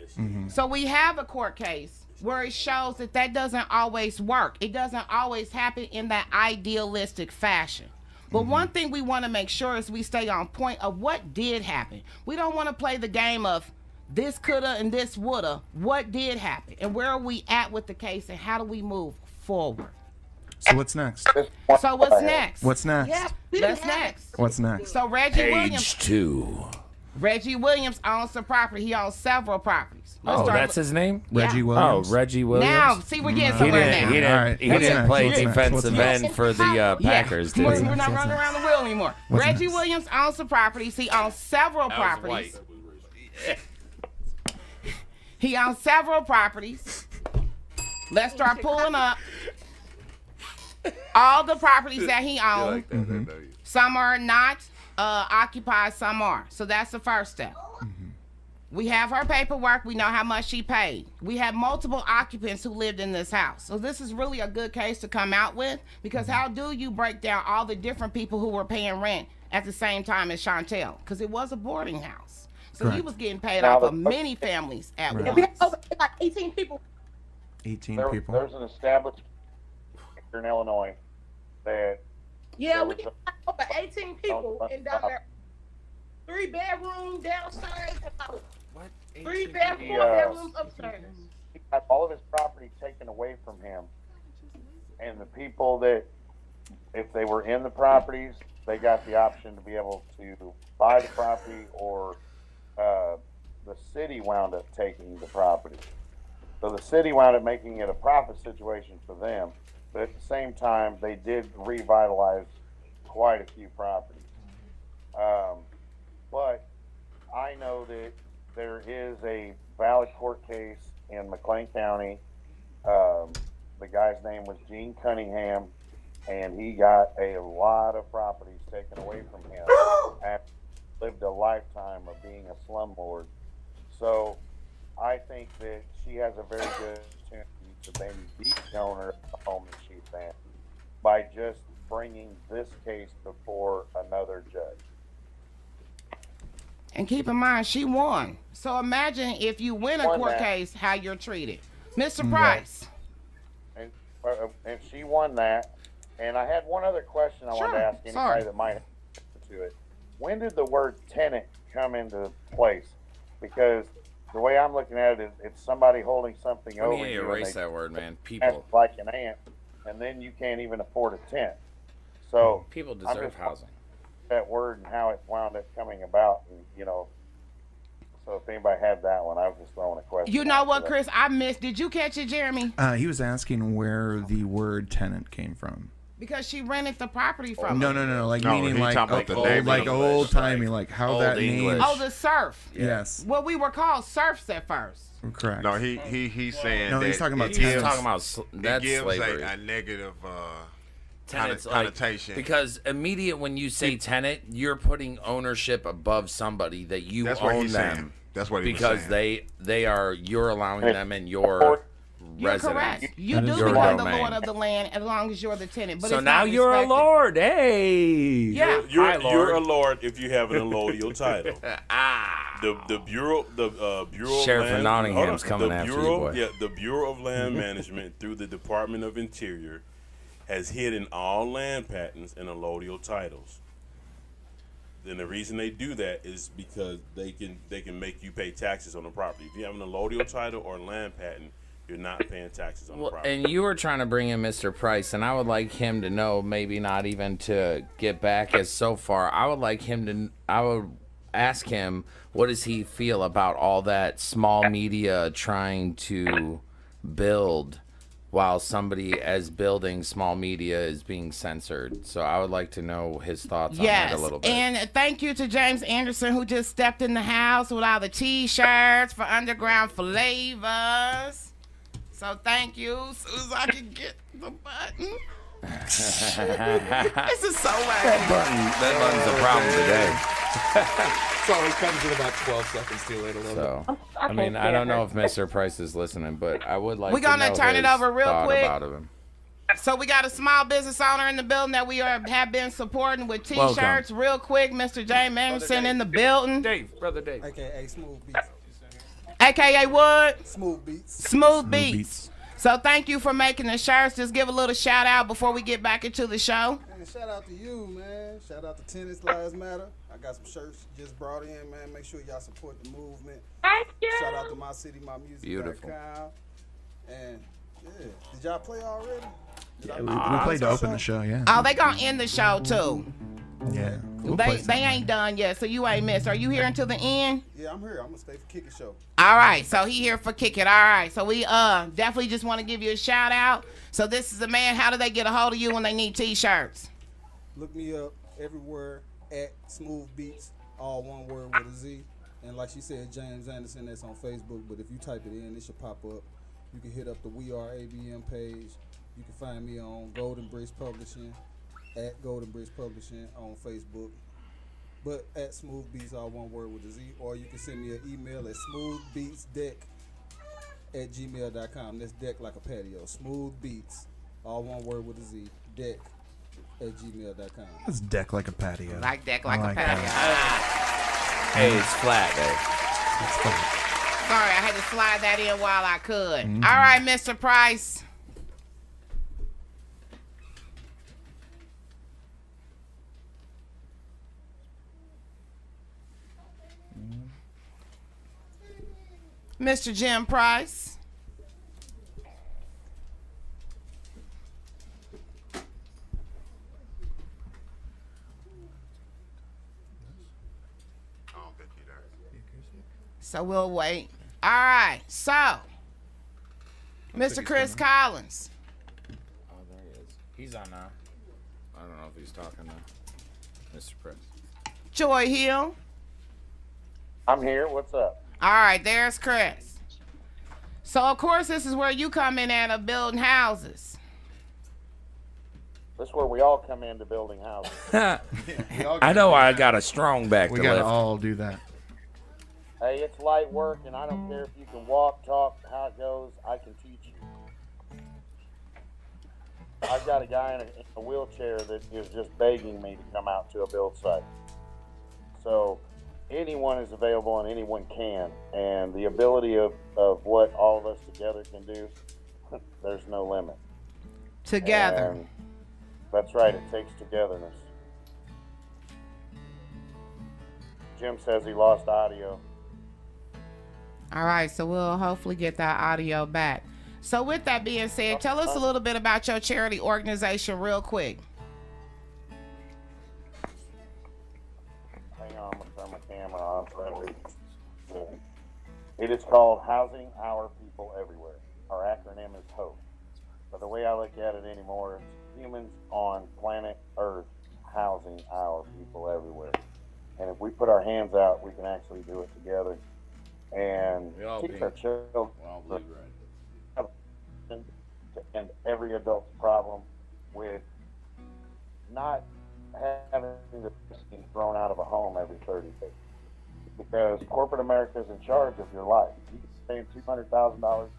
So we have a court case where it shows that doesn't always work. It doesn't always happen in that idealistic fashion. But one thing we want to make sure is we stay on point of what did happen. We don't want to play the game of this coulda and this woulda. What did happen? And where are we at with the case, and how do we move forward? So what's next? So what's next? What's next? Yeah, That's next. What's next? So Reggie Williams. Page 2. Reggie Williams owns the property. He owns several properties. That's his name? Reggie Williams. Oh, Reggie Williams. Now, see, we're getting somewhere now. He didn't play defensive end for the Packers, did he? We're not running around the wheel anymore. Reggie Williams owns the properties. He owns several properties. He owns several properties. Let's start pulling up all the properties that he owns. Some are not occupied, some are. So that's the first step. We have her paperwork. We know how much she paid. We have multiple occupants who lived in this house. So this is really a good case to come out with, because how do you break down all the different people who were paying rent at the same time as Chantel? Because it was a boarding house. So he was getting paid off of many families at once. We have over like 18 people. 18 people. There's an established here in Illinois that we have over 18 people in down there. 3-bedroom downstairs and about 3-bedroom, 4-bedrooms upstairs. He got all of his property taken away from him, and the people that, if they were in the properties, they got the option to be able to buy the property, or the city wound up taking the property. So the city wound up making it a profit situation for them, but at the same time, they did revitalize quite a few properties. But I know that there is a valid court case in McLean County. The guy's name was Gene Cunningham, and he got a lot of properties taken away from him and lived a lifetime of being a slumlord. So I think that she has a very good opportunity to maybe be the owner of the home that she's in by just bringing this case before another judge. And keep in mind, she won. So imagine if you win a court case, how you're treated. Mr. Price. And she won that. And I had one other question I wanted to ask anybody that might have to it. When did the word tenant come into place? Because the way I'm looking at it is, it's somebody holding something over you. Erase that word, man. People. Like an ant, and then you can't even afford a tent. So people deserve housing. That word and how it wound up coming about, and, so if anybody had that one, I was just throwing a question. You know what, Chris? I missed. Did you catch it, Jeremy? He was asking where the word tenant came from. Because she rented the property from No. Meaning like old timey, like how old that name. Oh, the serf. Yes. Well, we were called serfs at first. Correct. No, he's saying. No, he's talking about. He's talking about that's slavery. A negative. Tenants, connotation. Because immediate when you say tenant, you're putting ownership above somebody that you That's own what he's them. Saying. That's what he because was saying. you're allowing them in your residence. Correct. You do become the lord of the land as long as you're the tenant. But so now you're a lord. Hey. Yeah. You're a lord if you have an allodial title. The Bureau Sheriff of Land, Nottingham's coming after you, boy. Yeah, the Bureau of Land Management through the Department of Interior has hidden all land patents and allodial titles. Then the reason they do that is because they can make you pay taxes on the property. If you have an allodial title or a land patent, you're not paying taxes on the property. And you were trying to bring in Mr. Price, and I would like him to know, maybe not even to get back as so far. I would ask him, what does he feel about all that small media trying to build while somebody as building small media is being censored. So I would like to know his thoughts on that a little bit. And thank you to James Anderson, who just stepped in the house with all the T-shirts for Underground Flavas. So thank you. As soon as I can get the button. This is so wacky. That button's a problem today. So it comes in about 12 seconds too late. So, I mean, I don't know if Mr. Price is listening, but I would like We're gonna turn it over real quick. So we got a small business owner in the building that we have been supporting with T-shirts. Real quick, Mr. James Anderson in the building. Brother Dave. AKA Smooth Beats. AKA what? Smooth Beats. Smooth Beats. So thank you for making the shirts. Just give a little shout out before we get back into the show. Man, shout out to you, man. Shout out to Tenants Lives Matter. I got some shirts just brought in, man. Make sure y'all support the movement. Thank you. Shout out to My City, My Music. Beautiful. And yeah, did y'all play already? Yeah, we played to open the show, yeah. Oh, they gonna end the show too. Yeah. Cool. They ain't done yet, so you ain't missed. Are you here until the end? Yeah, I'm here. I'm gonna stay for Kick It Show. All right, so he here for Kick It. All right, so we definitely just want to give you a shout out. So this is the man. How do they get a hold of you when they need t-shirts? Look me up everywhere at Smooth Beats, all one word with a Z. And like she said, James Anderson, that's on Facebook. But if you type it in, it should pop up. You can hit up the We Are ABM page. You can find me on Golden Bridge Publishing, at Golden Bridge Publishing on Facebook. But at Smooth Beats, all one word with a Z. Or you can send me an email at smoothbeatsdeck@gmail.com. That's deck like a patio. Smooth Beats, all one word with a Z, deck@gmail.com. That's deck like a patio. Like deck like a patio. Hey, it's flat, babe. It's fun. Sorry, I had to slide that in while I could. All right, Mr. Price. Mr. Jim Price. So we'll wait. All right. So, Mr. Chris Collins. Oh, there he is. He's on now. I don't know if he's talking now. Mr. Chris. Joy Hill. I'm here. What's up? All right, there's Chris. So, of course, this is where you come in at building houses. This is where we all come into building houses. I know I got a strong back We to gotta lift. all do that. Hey, it's light work, and I don't care if you can walk, talk, how it goes. I can teach you. I've got a guy in a wheelchair that is just begging me to come out to a build site. So anyone is available and anyone can. And the ability of what all of us together can do, there's no limit. Together. And that's right. It takes togetherness. Jim says he lost audio. All right, so we'll hopefully get that audio back. So with that being said, tell us a little bit about your charity organization real quick. Hang on, I'm going to turn my camera on. It is called Housing Our People Everywhere. Our acronym is HOPE. But the way I look at it anymore is humans on planet Earth housing our people everywhere. And if we put our hands out, we can actually do it together. And teach our children and every adult's problem with not having the person thrown out of a home every 30 days. Because corporate America is in charge of your life. You can pay $200,000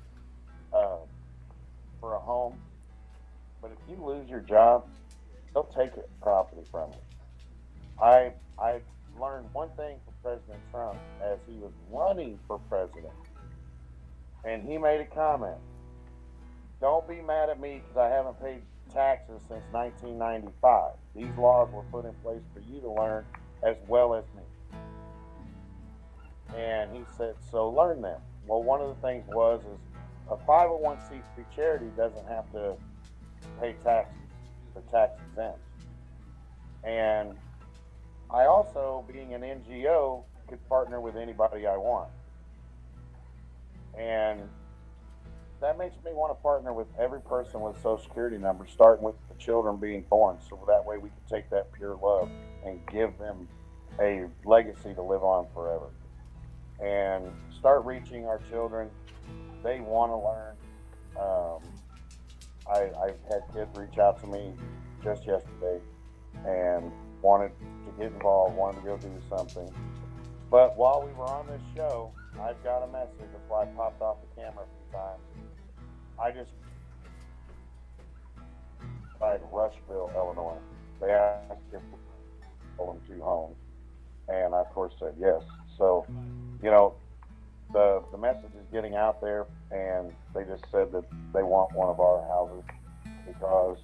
for a home, but if you lose your job, they'll take it property from you. I learned one thing from President Trump as he was running for president, and he made a comment. Don't be mad at me because I haven't paid taxes since 1995. These laws were put in place for you to learn as well as me. And he said, so learn them. Well, one of the things is a 501c3 charity doesn't have to pay taxes. They're tax exempt. And I also, being an NGO, could partner with anybody I want. And that makes me want to partner with every person with a Social Security number, starting with the children being born, so that way we can take that pure love and give them a legacy to live on forever. And start reaching our children. They want to learn. I've had kids reach out to me just yesterday and wanted to get involved, wanted to go do something. But while we were on this show, I've got a message. That's why I popped off the camera a few times. I just tried Rushville, Illinois. They asked if we sold them 2 homes, and I of course said yes. So, you know, the message is getting out there, and they just said that they want one of our houses because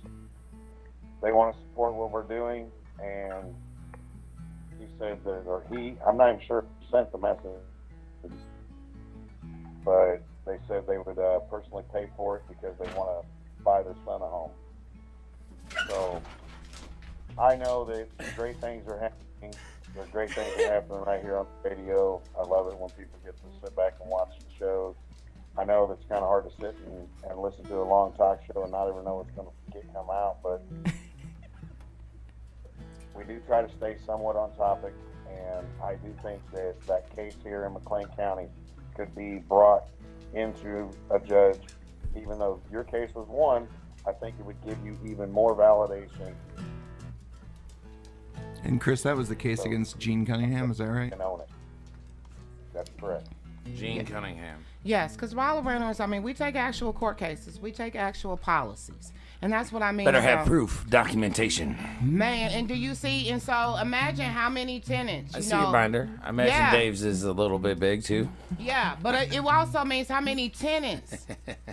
they want to support what we're doing. And he said that, or I'm not even sure who sent the message, but they said they would personally pay for it because they want to buy their son a home. So I know that great things are happening. There's great things are happening right here on the radio. I love it when people get to sit back and watch the shows. I know that's kind of hard to sit and listen to a long talk show and not ever know what's going to come out, but we do try to stay somewhat on topic, and I do think that case here in McLean County could be brought into a judge. Even though your case was won, I think it would give you even more validation. And Chris, that was the case against Gene Cunningham, is that right? Can own it. That's correct. Gene Cunningham. Yes, because while renters, I mean, we take actual court cases, we take actual policies, and that's what I mean. Better have proof, documentation. Man, and do you see? And so imagine how many tenants. I see your binder. I imagine Dave's is a little bit big too. Yeah, but it also means how many tenants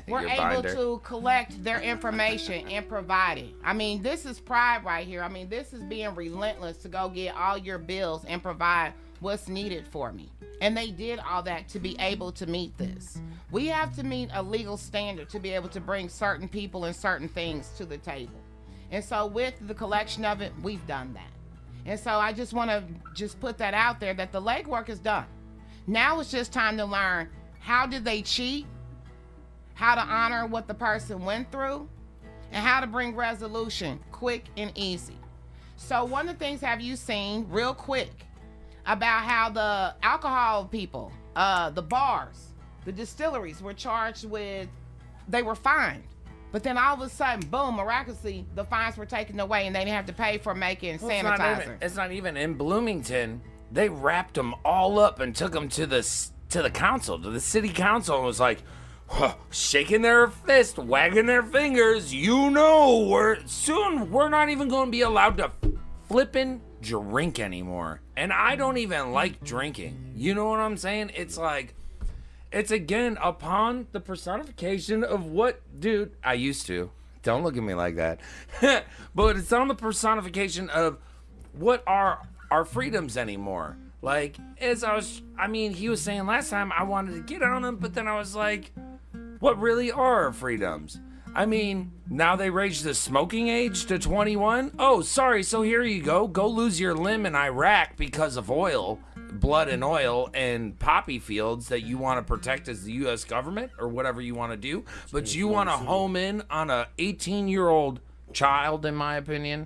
were able to collect their information and provide it. I mean, this is pride right here. I mean, this is being relentless to go get all your bills and provide what's needed for me. And they did all that to be able to meet this. We have to meet a legal standard to be able to bring certain people and certain things to the table. And so with the collection of it, we've done that. And so I just want to just put that out there that the legwork is done. Now it's just time to learn, how did they cheat, how to honor what the person went through, and how to bring resolution quick and easy. So one of the things have you seen real quick about how the alcohol people, the bars, the distilleries were charged with, they were fined. But then all of a sudden, boom, miraculously, the fines were taken away and they didn't have to pay for making sanitizer. It's not even in Bloomington. They wrapped them all up and took them to the council, to the city council, and was like, shaking their fist, wagging their fingers. You know, we're not even going to be allowed to flippin' drink anymore. And I don't even like drinking. You know what I'm saying? It's like, it's again upon the personification of what, dude, I used to. Don't look at me like that. But it's on the personification of what are our freedoms anymore. Like, he was saying last time I wanted to get on him, but then I was like, what really are our freedoms? I mean, now they raised the smoking age to 21. Oh, sorry, so here you go. Go lose your limb in Iraq because of oil, blood and oil, and poppy fields that you want to protect as the U.S. government or whatever you want to do. But you want to home in on a 18-year-old child, in my opinion,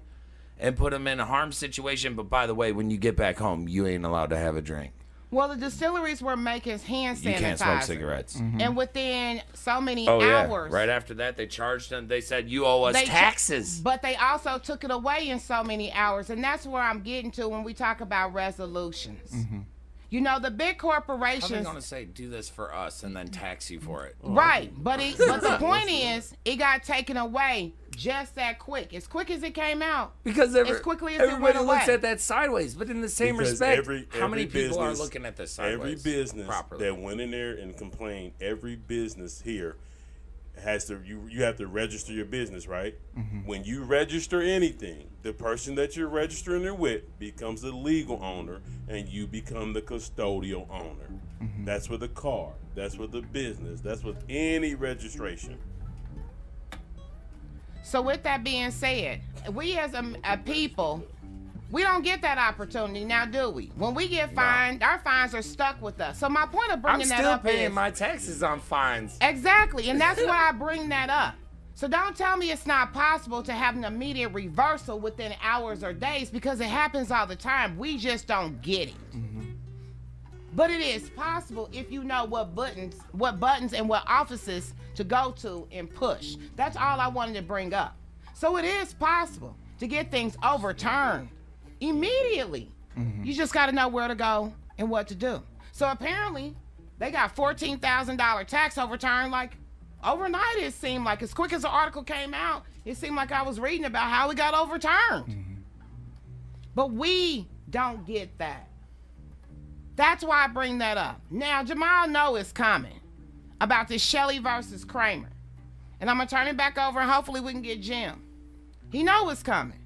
and put him in a harm situation. But by the way, when you get back home, you ain't allowed to have a drink. Well, the distilleries were making hand sanitizer. You can't smoke cigarettes. Mm-hmm. And within so many hours. Right after that, they charged them. They said, you owe us taxes. But they also took it away in so many hours. And that's where I'm getting to when we talk about resolutions. Mm-hmm. You know, the big corporations. How are they going to say, do this for us and then tax you for it? Right. But the point is, it got taken away just that quick as it came out. Because as quickly as everybody it went looks away. at that sideways. But in the same respect, how many people are looking at this sideways? Every business properly? that went in there and complained, every business here has to, you have to register your business, right? Mm-hmm. When you register anything, the person that you're registering it with becomes the legal owner and you become the custodial owner. Mm-hmm. That's with the car. That's with the business. That's with any registration. So with that being said, we as a people, we don't get that opportunity now, do we? When we get fined, our fines are stuck with us. So my point of bringing that up is... I'm still paying my taxes on fines. Exactly, and that's why I bring that up. So don't tell me it's not possible to have an immediate reversal within hours or days, because it happens all the time. We just don't get it. Mm-hmm. But it is possible if you know what buttons and what offices to go to and push. That's all I wanted to bring up. So it is possible to get things overturned immediately. Mm-hmm. You just got to know where to go and what to do. So apparently they got $14,000 tax overturned like overnight. It seemed like, as quick as the article came out, it seemed like I was reading about how it got overturned. Mm-hmm. But we don't get that. That's why I bring that up. Now, Jamal knows it's coming about this Shelley versus Kramer. And I'm going to turn it back over and hopefully we can get Jim. He knows it's coming.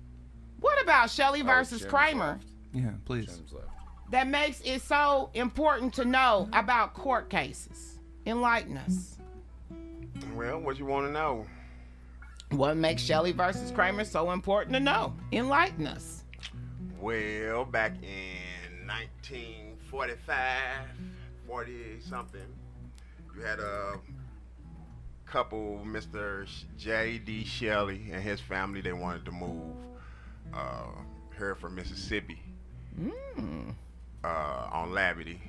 What about Shelley versus Kramer? Left. Yeah, please. That makes it so important to know about court cases? Enlighten us. Well, what you want to know? What makes Shelley versus Kramer so important to know? Enlighten us. Well, back in 1945, 40-something, you had a couple, Mr. J.D. Shelley and his family. They wanted to move here from Mississippi on Labadee,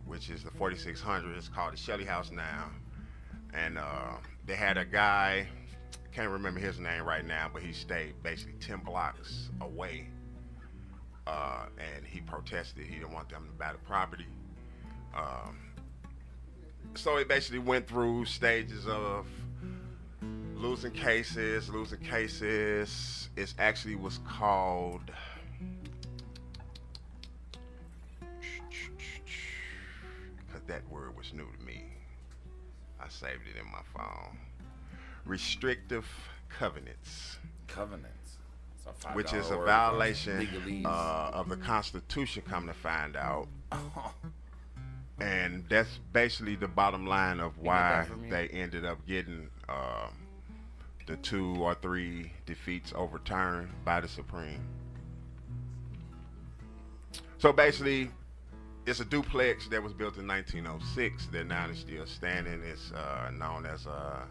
which is the 4600. It's called the Shelley House now. And they had a guy, can't remember his name right now, but he stayed basically 10 blocks away. And he protested. He didn't want them to buy the property. So it basically went through stages of losing cases. It actually was called, because that word was new to me. I saved it in my phone. Restrictive covenants. Which is a violation of the Constitution, come to find out. And that's basically the bottom line of why they ended up getting the 2 or 3 defeats overturned by the Supreme. So basically, it's a duplex that was built in 1906 that now is still standing. It's known as a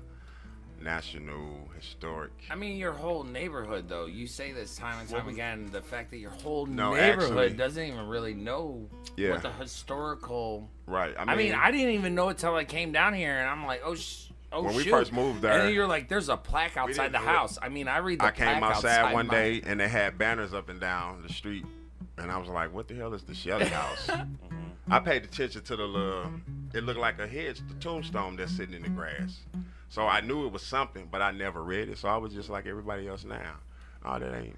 National Historic. I mean, your whole neighborhood, though. You say this time and time again. The fact that your whole neighborhood actually, doesn't even really know what the historical. Right. I mean, I didn't even know it till I came down here, and I'm like, when we first moved there, and then you're like, there's a plaque outside the house. I mean, I read the plaque outside. I came outside one day, and they had banners up and down the street, and I was like, what the hell is the Shelley House? I paid attention to the little, it looked like a hedge, the tombstone that's sitting in the grass. So I knew it was something, but I never read it. So I was just like everybody else now. Oh, that ain't.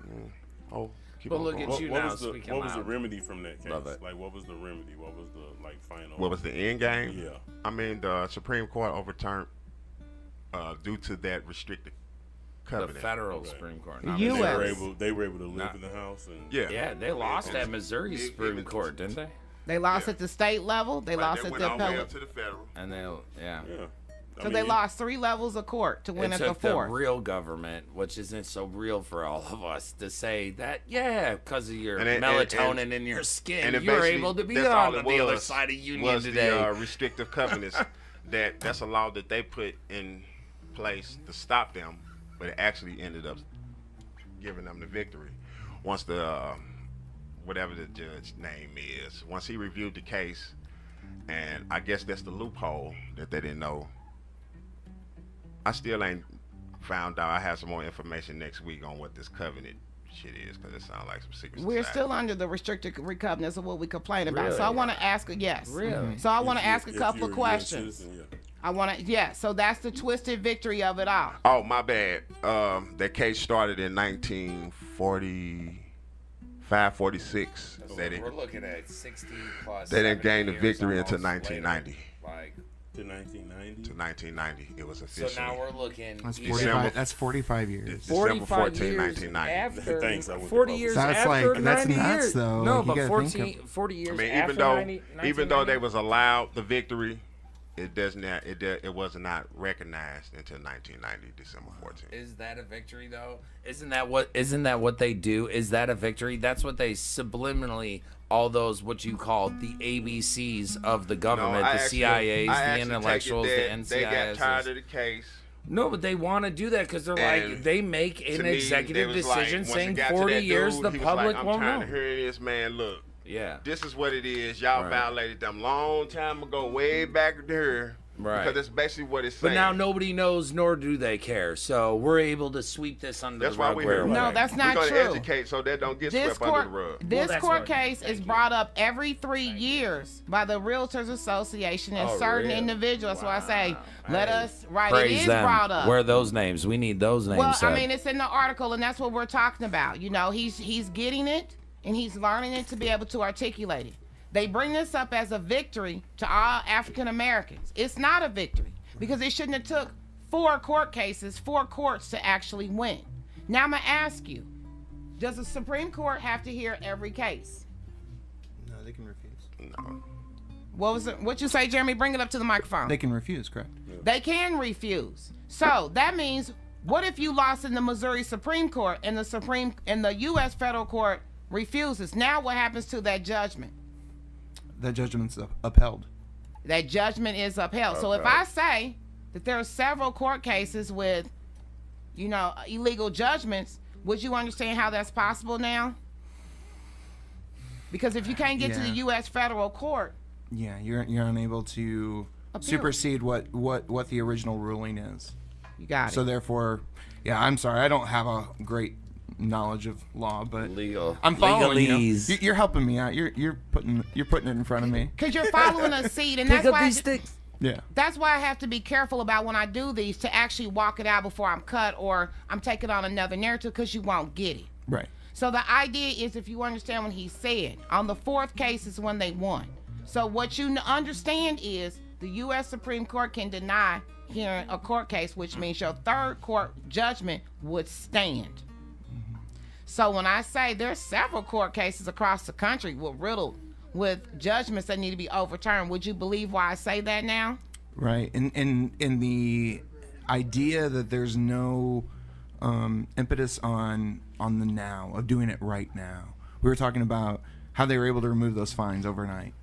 Keep on look going. at you what now. What was the remedy from that case? Like, what was the remedy? What was the final? What was the end game? Yeah. I mean, the Supreme Court overturned due to that restricted covenant. The federal Supreme Court. They were able to live in the house. And yeah, they lost at Missouri Supreme Court, didn't they? They lost at the state level. They lost at the appellate. To the federal. And yeah. So they lost 3 levels of court to win at the 4th. The real government, which isn't so real for all of us, to say that, because of your melatonin in your skin, you're able to be on the other side of union today. The restrictive covenants, that's a law that they put in place to stop them, but it actually ended up giving them the victory. Once whatever the judge's name is, once he reviewed the case, and I guess that's the loophole that they didn't know. I still ain't found out. I have some more information next week on what this covenant shit is, because it sounds like some secret We're society. still under the restricted covenants of what we complain about. So I want to ask Really? So I want to ask a couple of questions. I want to, so that's the twisted victory of it all. Oh, my bad. That case started in 1945, 46. So we're looking at 60 plus. They didn't gain the victory until 1990. To 1990? To 1990, it was official. So now we're looking. That's 45 years. December 14, 1990. After, Thanks, 40 years after 90 that's nuts, years. though. No, Like, but 40 years after even though they was allowed the victory, it was not recognized until 1990, December 14th. Is that a victory though? Isn't that what they do? Is that a victory? That's what they subliminally, all those what you call the ABCs of the government, the CIAs, the intellectuals, the NCIS. They got tired of the case. No, but they want to do that because they're like, they make an executive decision saying 40 years the public won't know. I'm trying to hear this, man. Look. Yeah. This is what it is. Y'all violated them long time ago, way back there. Right. Because that's basically what it's saying. But now nobody knows, nor do they care. So we're able to sweep this under the rug. That's why we're here. No, that's not true. We're going to educate so that don't get swept under the rug. This court case is brought up every 3 years by the Realtors Association and certain individuals. So I say, let us, it is brought up. Where are those names? We need those names. Well, I mean, it's in the article, and that's what we're talking about. You know, he's getting it. And he's learning it to be able to articulate it. They bring this up as a victory to all African Americans. It's not a victory because it shouldn't have took 4 court cases, 4 courts to actually win. Now I'm gonna ask you, does the Supreme Court have to hear every case? No, they can refuse. No. What was it? What you say, Jeremy? Bring it up to the microphone. They can refuse, correct? They can refuse. So that means What if you lost in the Missouri Supreme Court and the U.S. federal court refuses? Now what happens to that judgment? That judgment's upheld. That judgment is upheld. So if I say that there are several court cases with, illegal judgments, would you understand how that's possible now? Because if you can't get to the U.S. federal court, you're unable to supersede what the original ruling is. You got it. So therefore, I'm sorry, I don't have a great knowledge of law, but legal. I'm following Legalese. you. You're helping me out. You're putting it in front of me. Because you're following a seed, and Pick that's up why these sticks. Yeah. That's why I have to be careful about when I do these to actually walk it out before I'm cut or I'm taking on another narrative, because you won't get it. Right. So the idea is, if you understand what he said, on the fourth case is when they won. So what you understand is the U.S. Supreme Court can deny hearing a court case, which means your third court judgment would stand. So when I say there's several court cases across the country riddled with judgments that need to be overturned, would you believe why I say that now? Right. In the idea that there's no impetus on the now, of doing it right now. We were talking about how they were able to remove those fines overnight.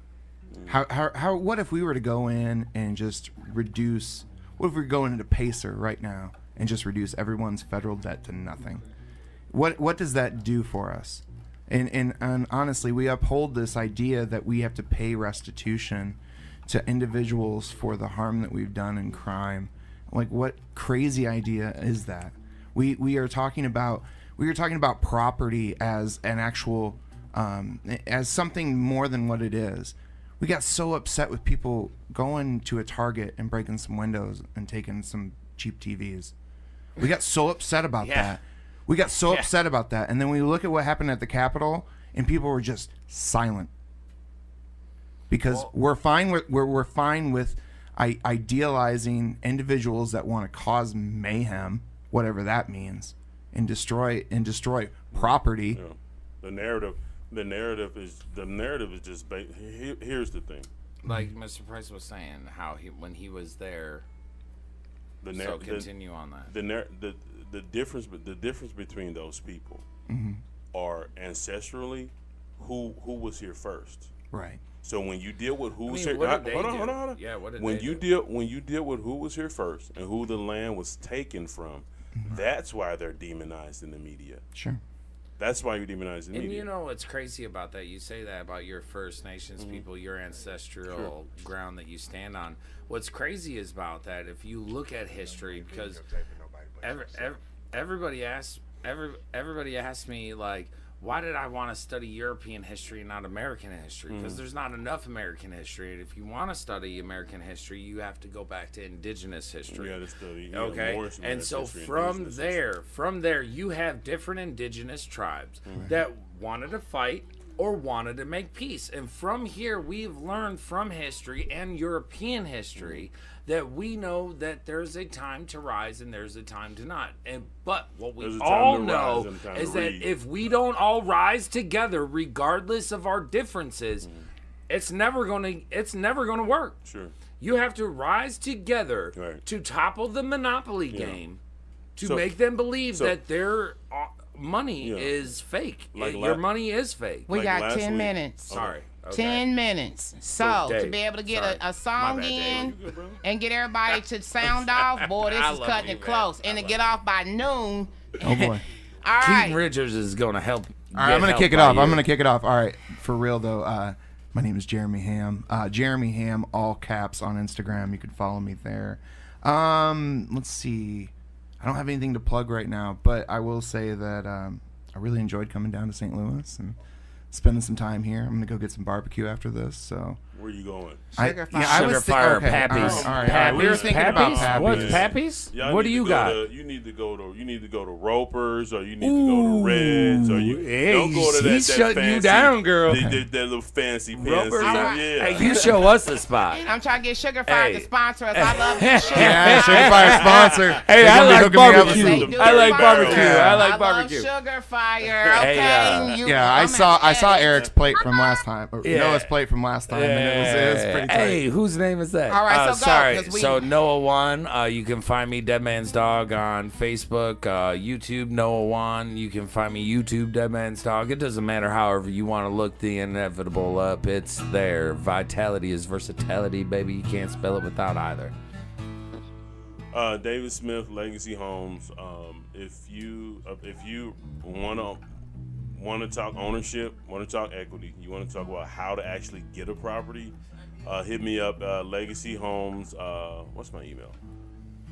How what if we were to go in and just reduce, what if we were going into Pacer right now and just reduce everyone's federal debt to nothing? What does that do for us? And honestly, we uphold this idea that we have to pay restitution to individuals for the harm that we've done in crime. Like, what crazy idea is that? We are talking about property as an actual as something more than what it is. We got so upset with people going to a Target and breaking some windows and taking some cheap TVs. We got so upset about that. We got so upset about that, and then we look at what happened at the Capitol, and people were just silent because we're fine with idealizing individuals that want to cause mayhem, whatever that means, and destroy property. Yeah. The narrative is just. Here's the thing. Like Mr. Price was saying, how when he was there. Continue on that. The difference between those people are ancestrally who was here first. Right. So when you deal with who was here, hold on. Yeah, what did when you deal with who was here first and who the land was taken from, that's why they're demonized in the media. Sure. That's why you're demonized in the media. And you know what's crazy about that? You say that about your First Nations people, your ancestral ground that you stand on. What's crazy is about that, if you look at history, because everybody asks me, like, why did I want to study European history and not American history? Because there's not enough American history. And if you want to study American history, you have to go back to indigenous history. Yeah, to study. Okay, and so from there, you have different indigenous tribes that wanted to fight or wanted to make peace. And from here, we've learned from history and European history that we know that there's a time to rise and there's a time to not. But what we all know is that if we don't all rise together, regardless of our differences, it's never gonna work. Sure. You have to rise together to topple the monopoly game, to make them believe that their money is fake. Your money is fake. We got 10 minutes. Sorry. Okay. 10 minutes. So to be able to get a song in and get everybody to sound off, boy, this is cutting it close. And to get off by noon. Oh, boy. All right. Keaton Richards is going to help. All right, I'm going to kick it off. All right, for real, though. My name is Jeremy Ham. Jeremy Ham, all caps on Instagram. You can follow me there. Let's see. I don't have anything to plug right now, but I will say that I really enjoyed coming down to St. Louis and spending some time here. I'm gonna go get some barbecue after this. So where are you going? Sugar Fire, Pappy's. All right. We were thinking about Pappy's. What's Pappy's? What do you got? You need to go to Ropers, or you need to go to Reds, or you don't go to that. He's shutting you down, girl. That little fancy Ropers. Yeah. Hey, you show us the spot. I'm trying to get Sugar Fire to sponsor us. I love this shit. Yeah, Sugar Fire sponsor. Hey, I like barbecue. I like barbecue. I love Sugar Fire. Okay. I saw saw Eric's plate from last time. Or Noah's plate from last time, and it was pretty tight. Hey, whose name is that? All right, so sorry. go. So Noah One. You can find me Dead Man's Dog on Facebook, YouTube Noah One. You can find me YouTube Dead Man's Dog. It doesn't matter however you want to look the inevitable up. It's there. Vitality is versatility, baby. You can't spell it without either. David Smith, Legacy Homes. If you want to talk ownership, want to talk equity, you want to talk about how to actually get a property, hit me up. Legacy Homes. What's my email?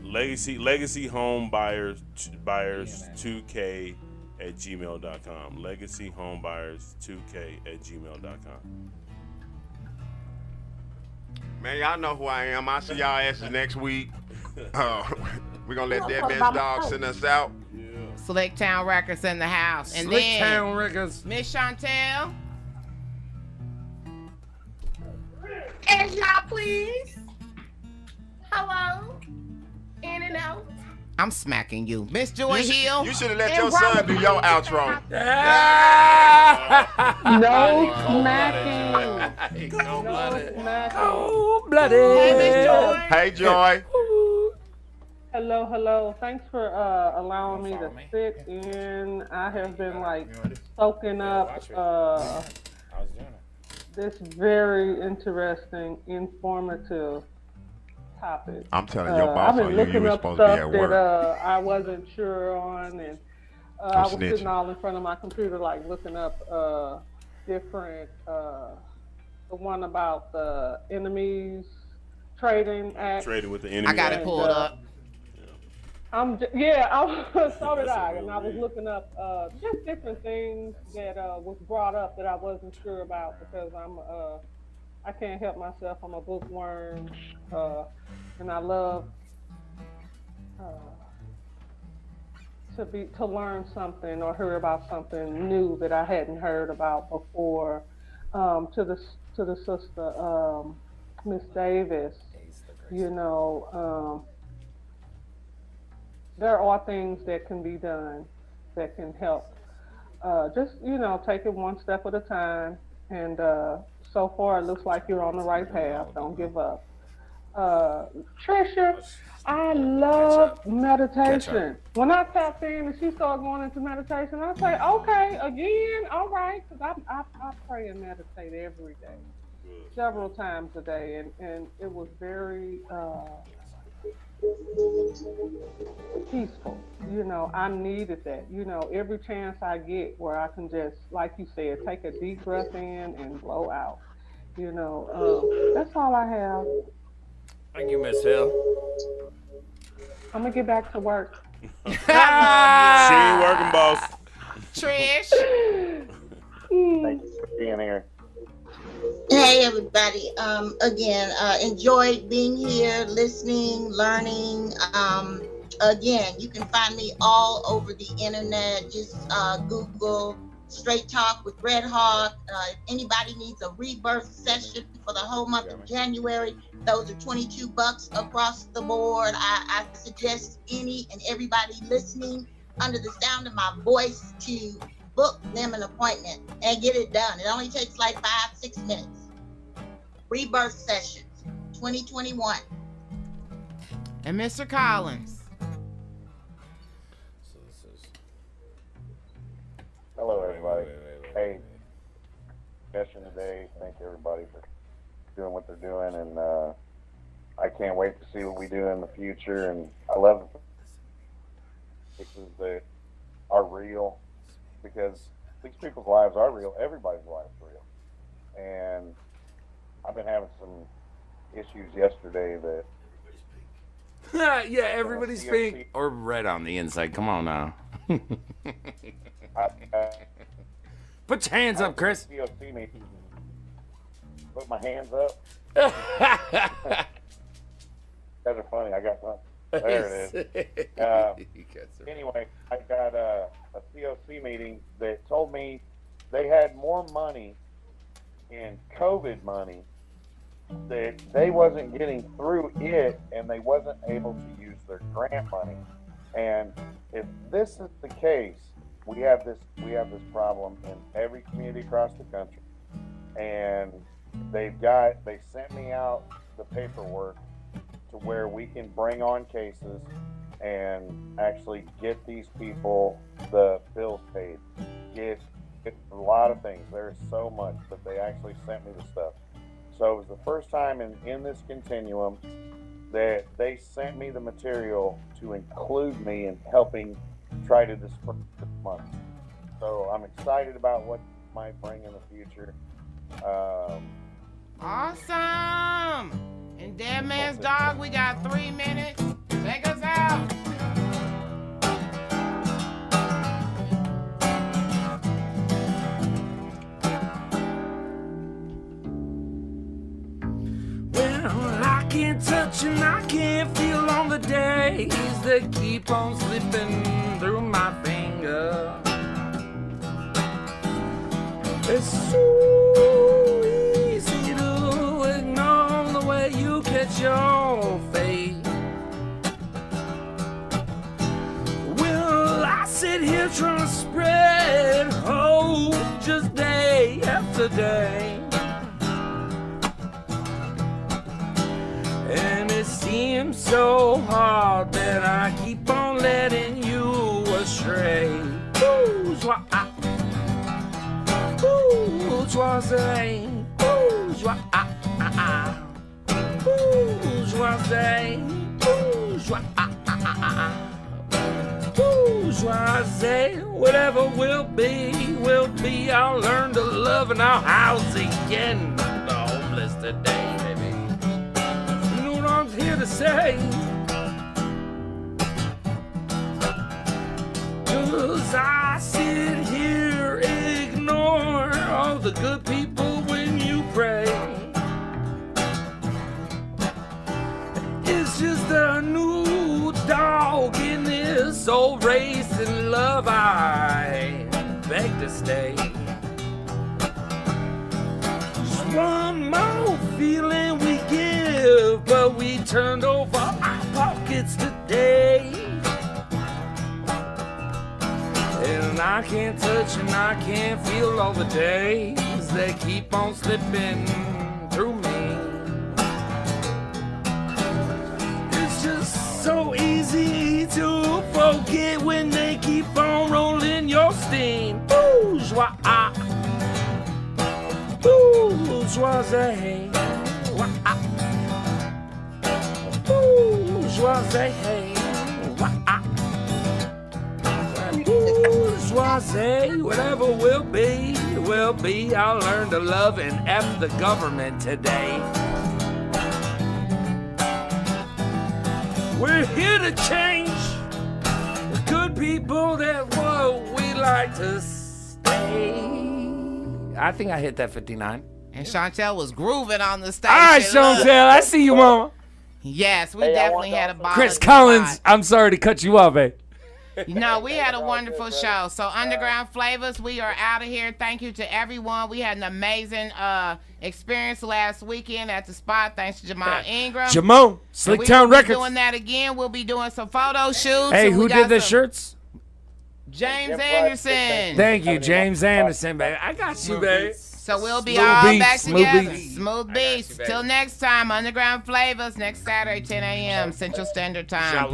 Legacy Home Buyers 2K at gmail.com. Legacy Home Buyers 2K at gmail.com. Man, y'all know who I am. I'll see y'all asses next week. We're going to let Dead Man's Dog send us out. Slick Town Records in the house. And Slick then Town Records. Miss Chantel. And y'all, please. Hello. In and out. I'm smacking you. Miss Joy Hill. You should have let your son do your outro. No smacking. Cold-blooded. Hey, Miss Joy. Hey, Joy. Hello. Thanks for allowing me to sit in. I have been soaking up this very interesting, informative topic. I'm telling your boss on you were supposed to be at work. That I wasn't sure on, and I was sitting all in front of my computer, looking up different. The one about the enemies trading act. Trading with the enemy. I got it pulled up. So did I, and I was looking up just different things that was brought up that I wasn't sure about because I can't help myself. I'm a bookworm, and I love to learn something or hear about something new that I hadn't heard about before. To the sister, Miss Davis, there are things that can be done that can help. Just take it one step at a time, and so far it looks like you're on the right path. Don't give up. Trisha, I love meditation. When I tapped in and she started going into meditation, I say, okay, again, all right, because I pray and meditate every day, several times a day, and it was very peaceful. I needed that. Every chance I get where I can just, like you said, take a deep breath in and blow out. That's all I have. Thank you, Miss Hill. I'm gonna get back to work. She ain't working, boss. Trish. Thank you for being here. Hey everybody. Again, enjoyed being here, listening, learning. Again, you can find me all over the internet. Just Google Straight Talk with Red Hawk. If anybody needs a rebirth session for the whole month of January, those are $22 across the board. I suggest any and everybody listening under the sound of my voice to book them an appointment and get it done. It only takes 5-6 minutes. Rebirth sessions, 2021. And Mr. Collins. Hello, everybody. Hey, session today. Thank everybody for doing what they're doing, and I can't wait to see what we do in the future. And I love the pieces that are real, because these people's lives are real. Everybody's life is real, and I've been having some issues yesterday that. Yeah, everybody speak. Or red on the inside. Come on now. Put your hands up, Chris. Put my hands up. Guys are funny. I got one. There it is. Anyway, I got a COC meeting that told me they had more money in COVID money that they wasn't getting through it, and they wasn't able to use their grant money. And if this is the case, we have this problem in every community across the country, and they sent me out the paperwork to where we can bring on cases and actually get these people the bills paid. Get a lot of things. There's so much, but they actually sent me the stuff. So it was the first time in this continuum that they sent me the material to include me in helping try to disperse this money. So I'm excited about what it might bring in the future. Awesome. And Dead Man's Dog, we got 3 minutes. Take us out. I can't touch and I can't feel on the days that keep on slipping through my fingers. It's so easy to ignore the way you catch your fate. Well, I sit here trying to spread hope just day after day. And it seems so hard that I keep on letting you astray. Bourgeois, bourgeoisie, bourgeois, bourgeoisie, bourgeoisie. Whatever will be. I'll learn to love and I'll house again the homeless today, baby. I'm here to say, 'cause I sit here, ignore all the good people when you pray. It's just a new dog in this old race, and love I beg to stay. Just one more feeling we give, but we turned over our pockets today. And I can't touch and I can't feel all the days that keep on slipping through me. It's just so easy to forget when they keep on rolling your steam. Bourgeois, bourgeoisie, bourgeoisie, bourgeoisie, whatever will be. I'll learn to love and F the government today. We're here to change the good people that we like to stay. I think I hit that 59. And Chantel was grooving on the stage. All right, Chantel, I see you, mama. Yes, we definitely had a ball. Chris Collins, I'm sorry to cut you off, babe. No, we had a wonderful show. So Underground Flavas, we are out of here. Thank you to everyone. We had an amazing experience last weekend at the spot. Thanks to Jamal Ingram. Jamon, Slicktown Records. We'll be doing that again. We'll be doing some photo shoots. Hey, who did the shirts? James Anderson. Thank you, James Anderson, baby. I got you, babe. So we'll be Smooth all beats, back smooth together. beats. Smooth beats. Till next time, Underground Flavas, next Saturday, 10 a.m. Central Standard Time.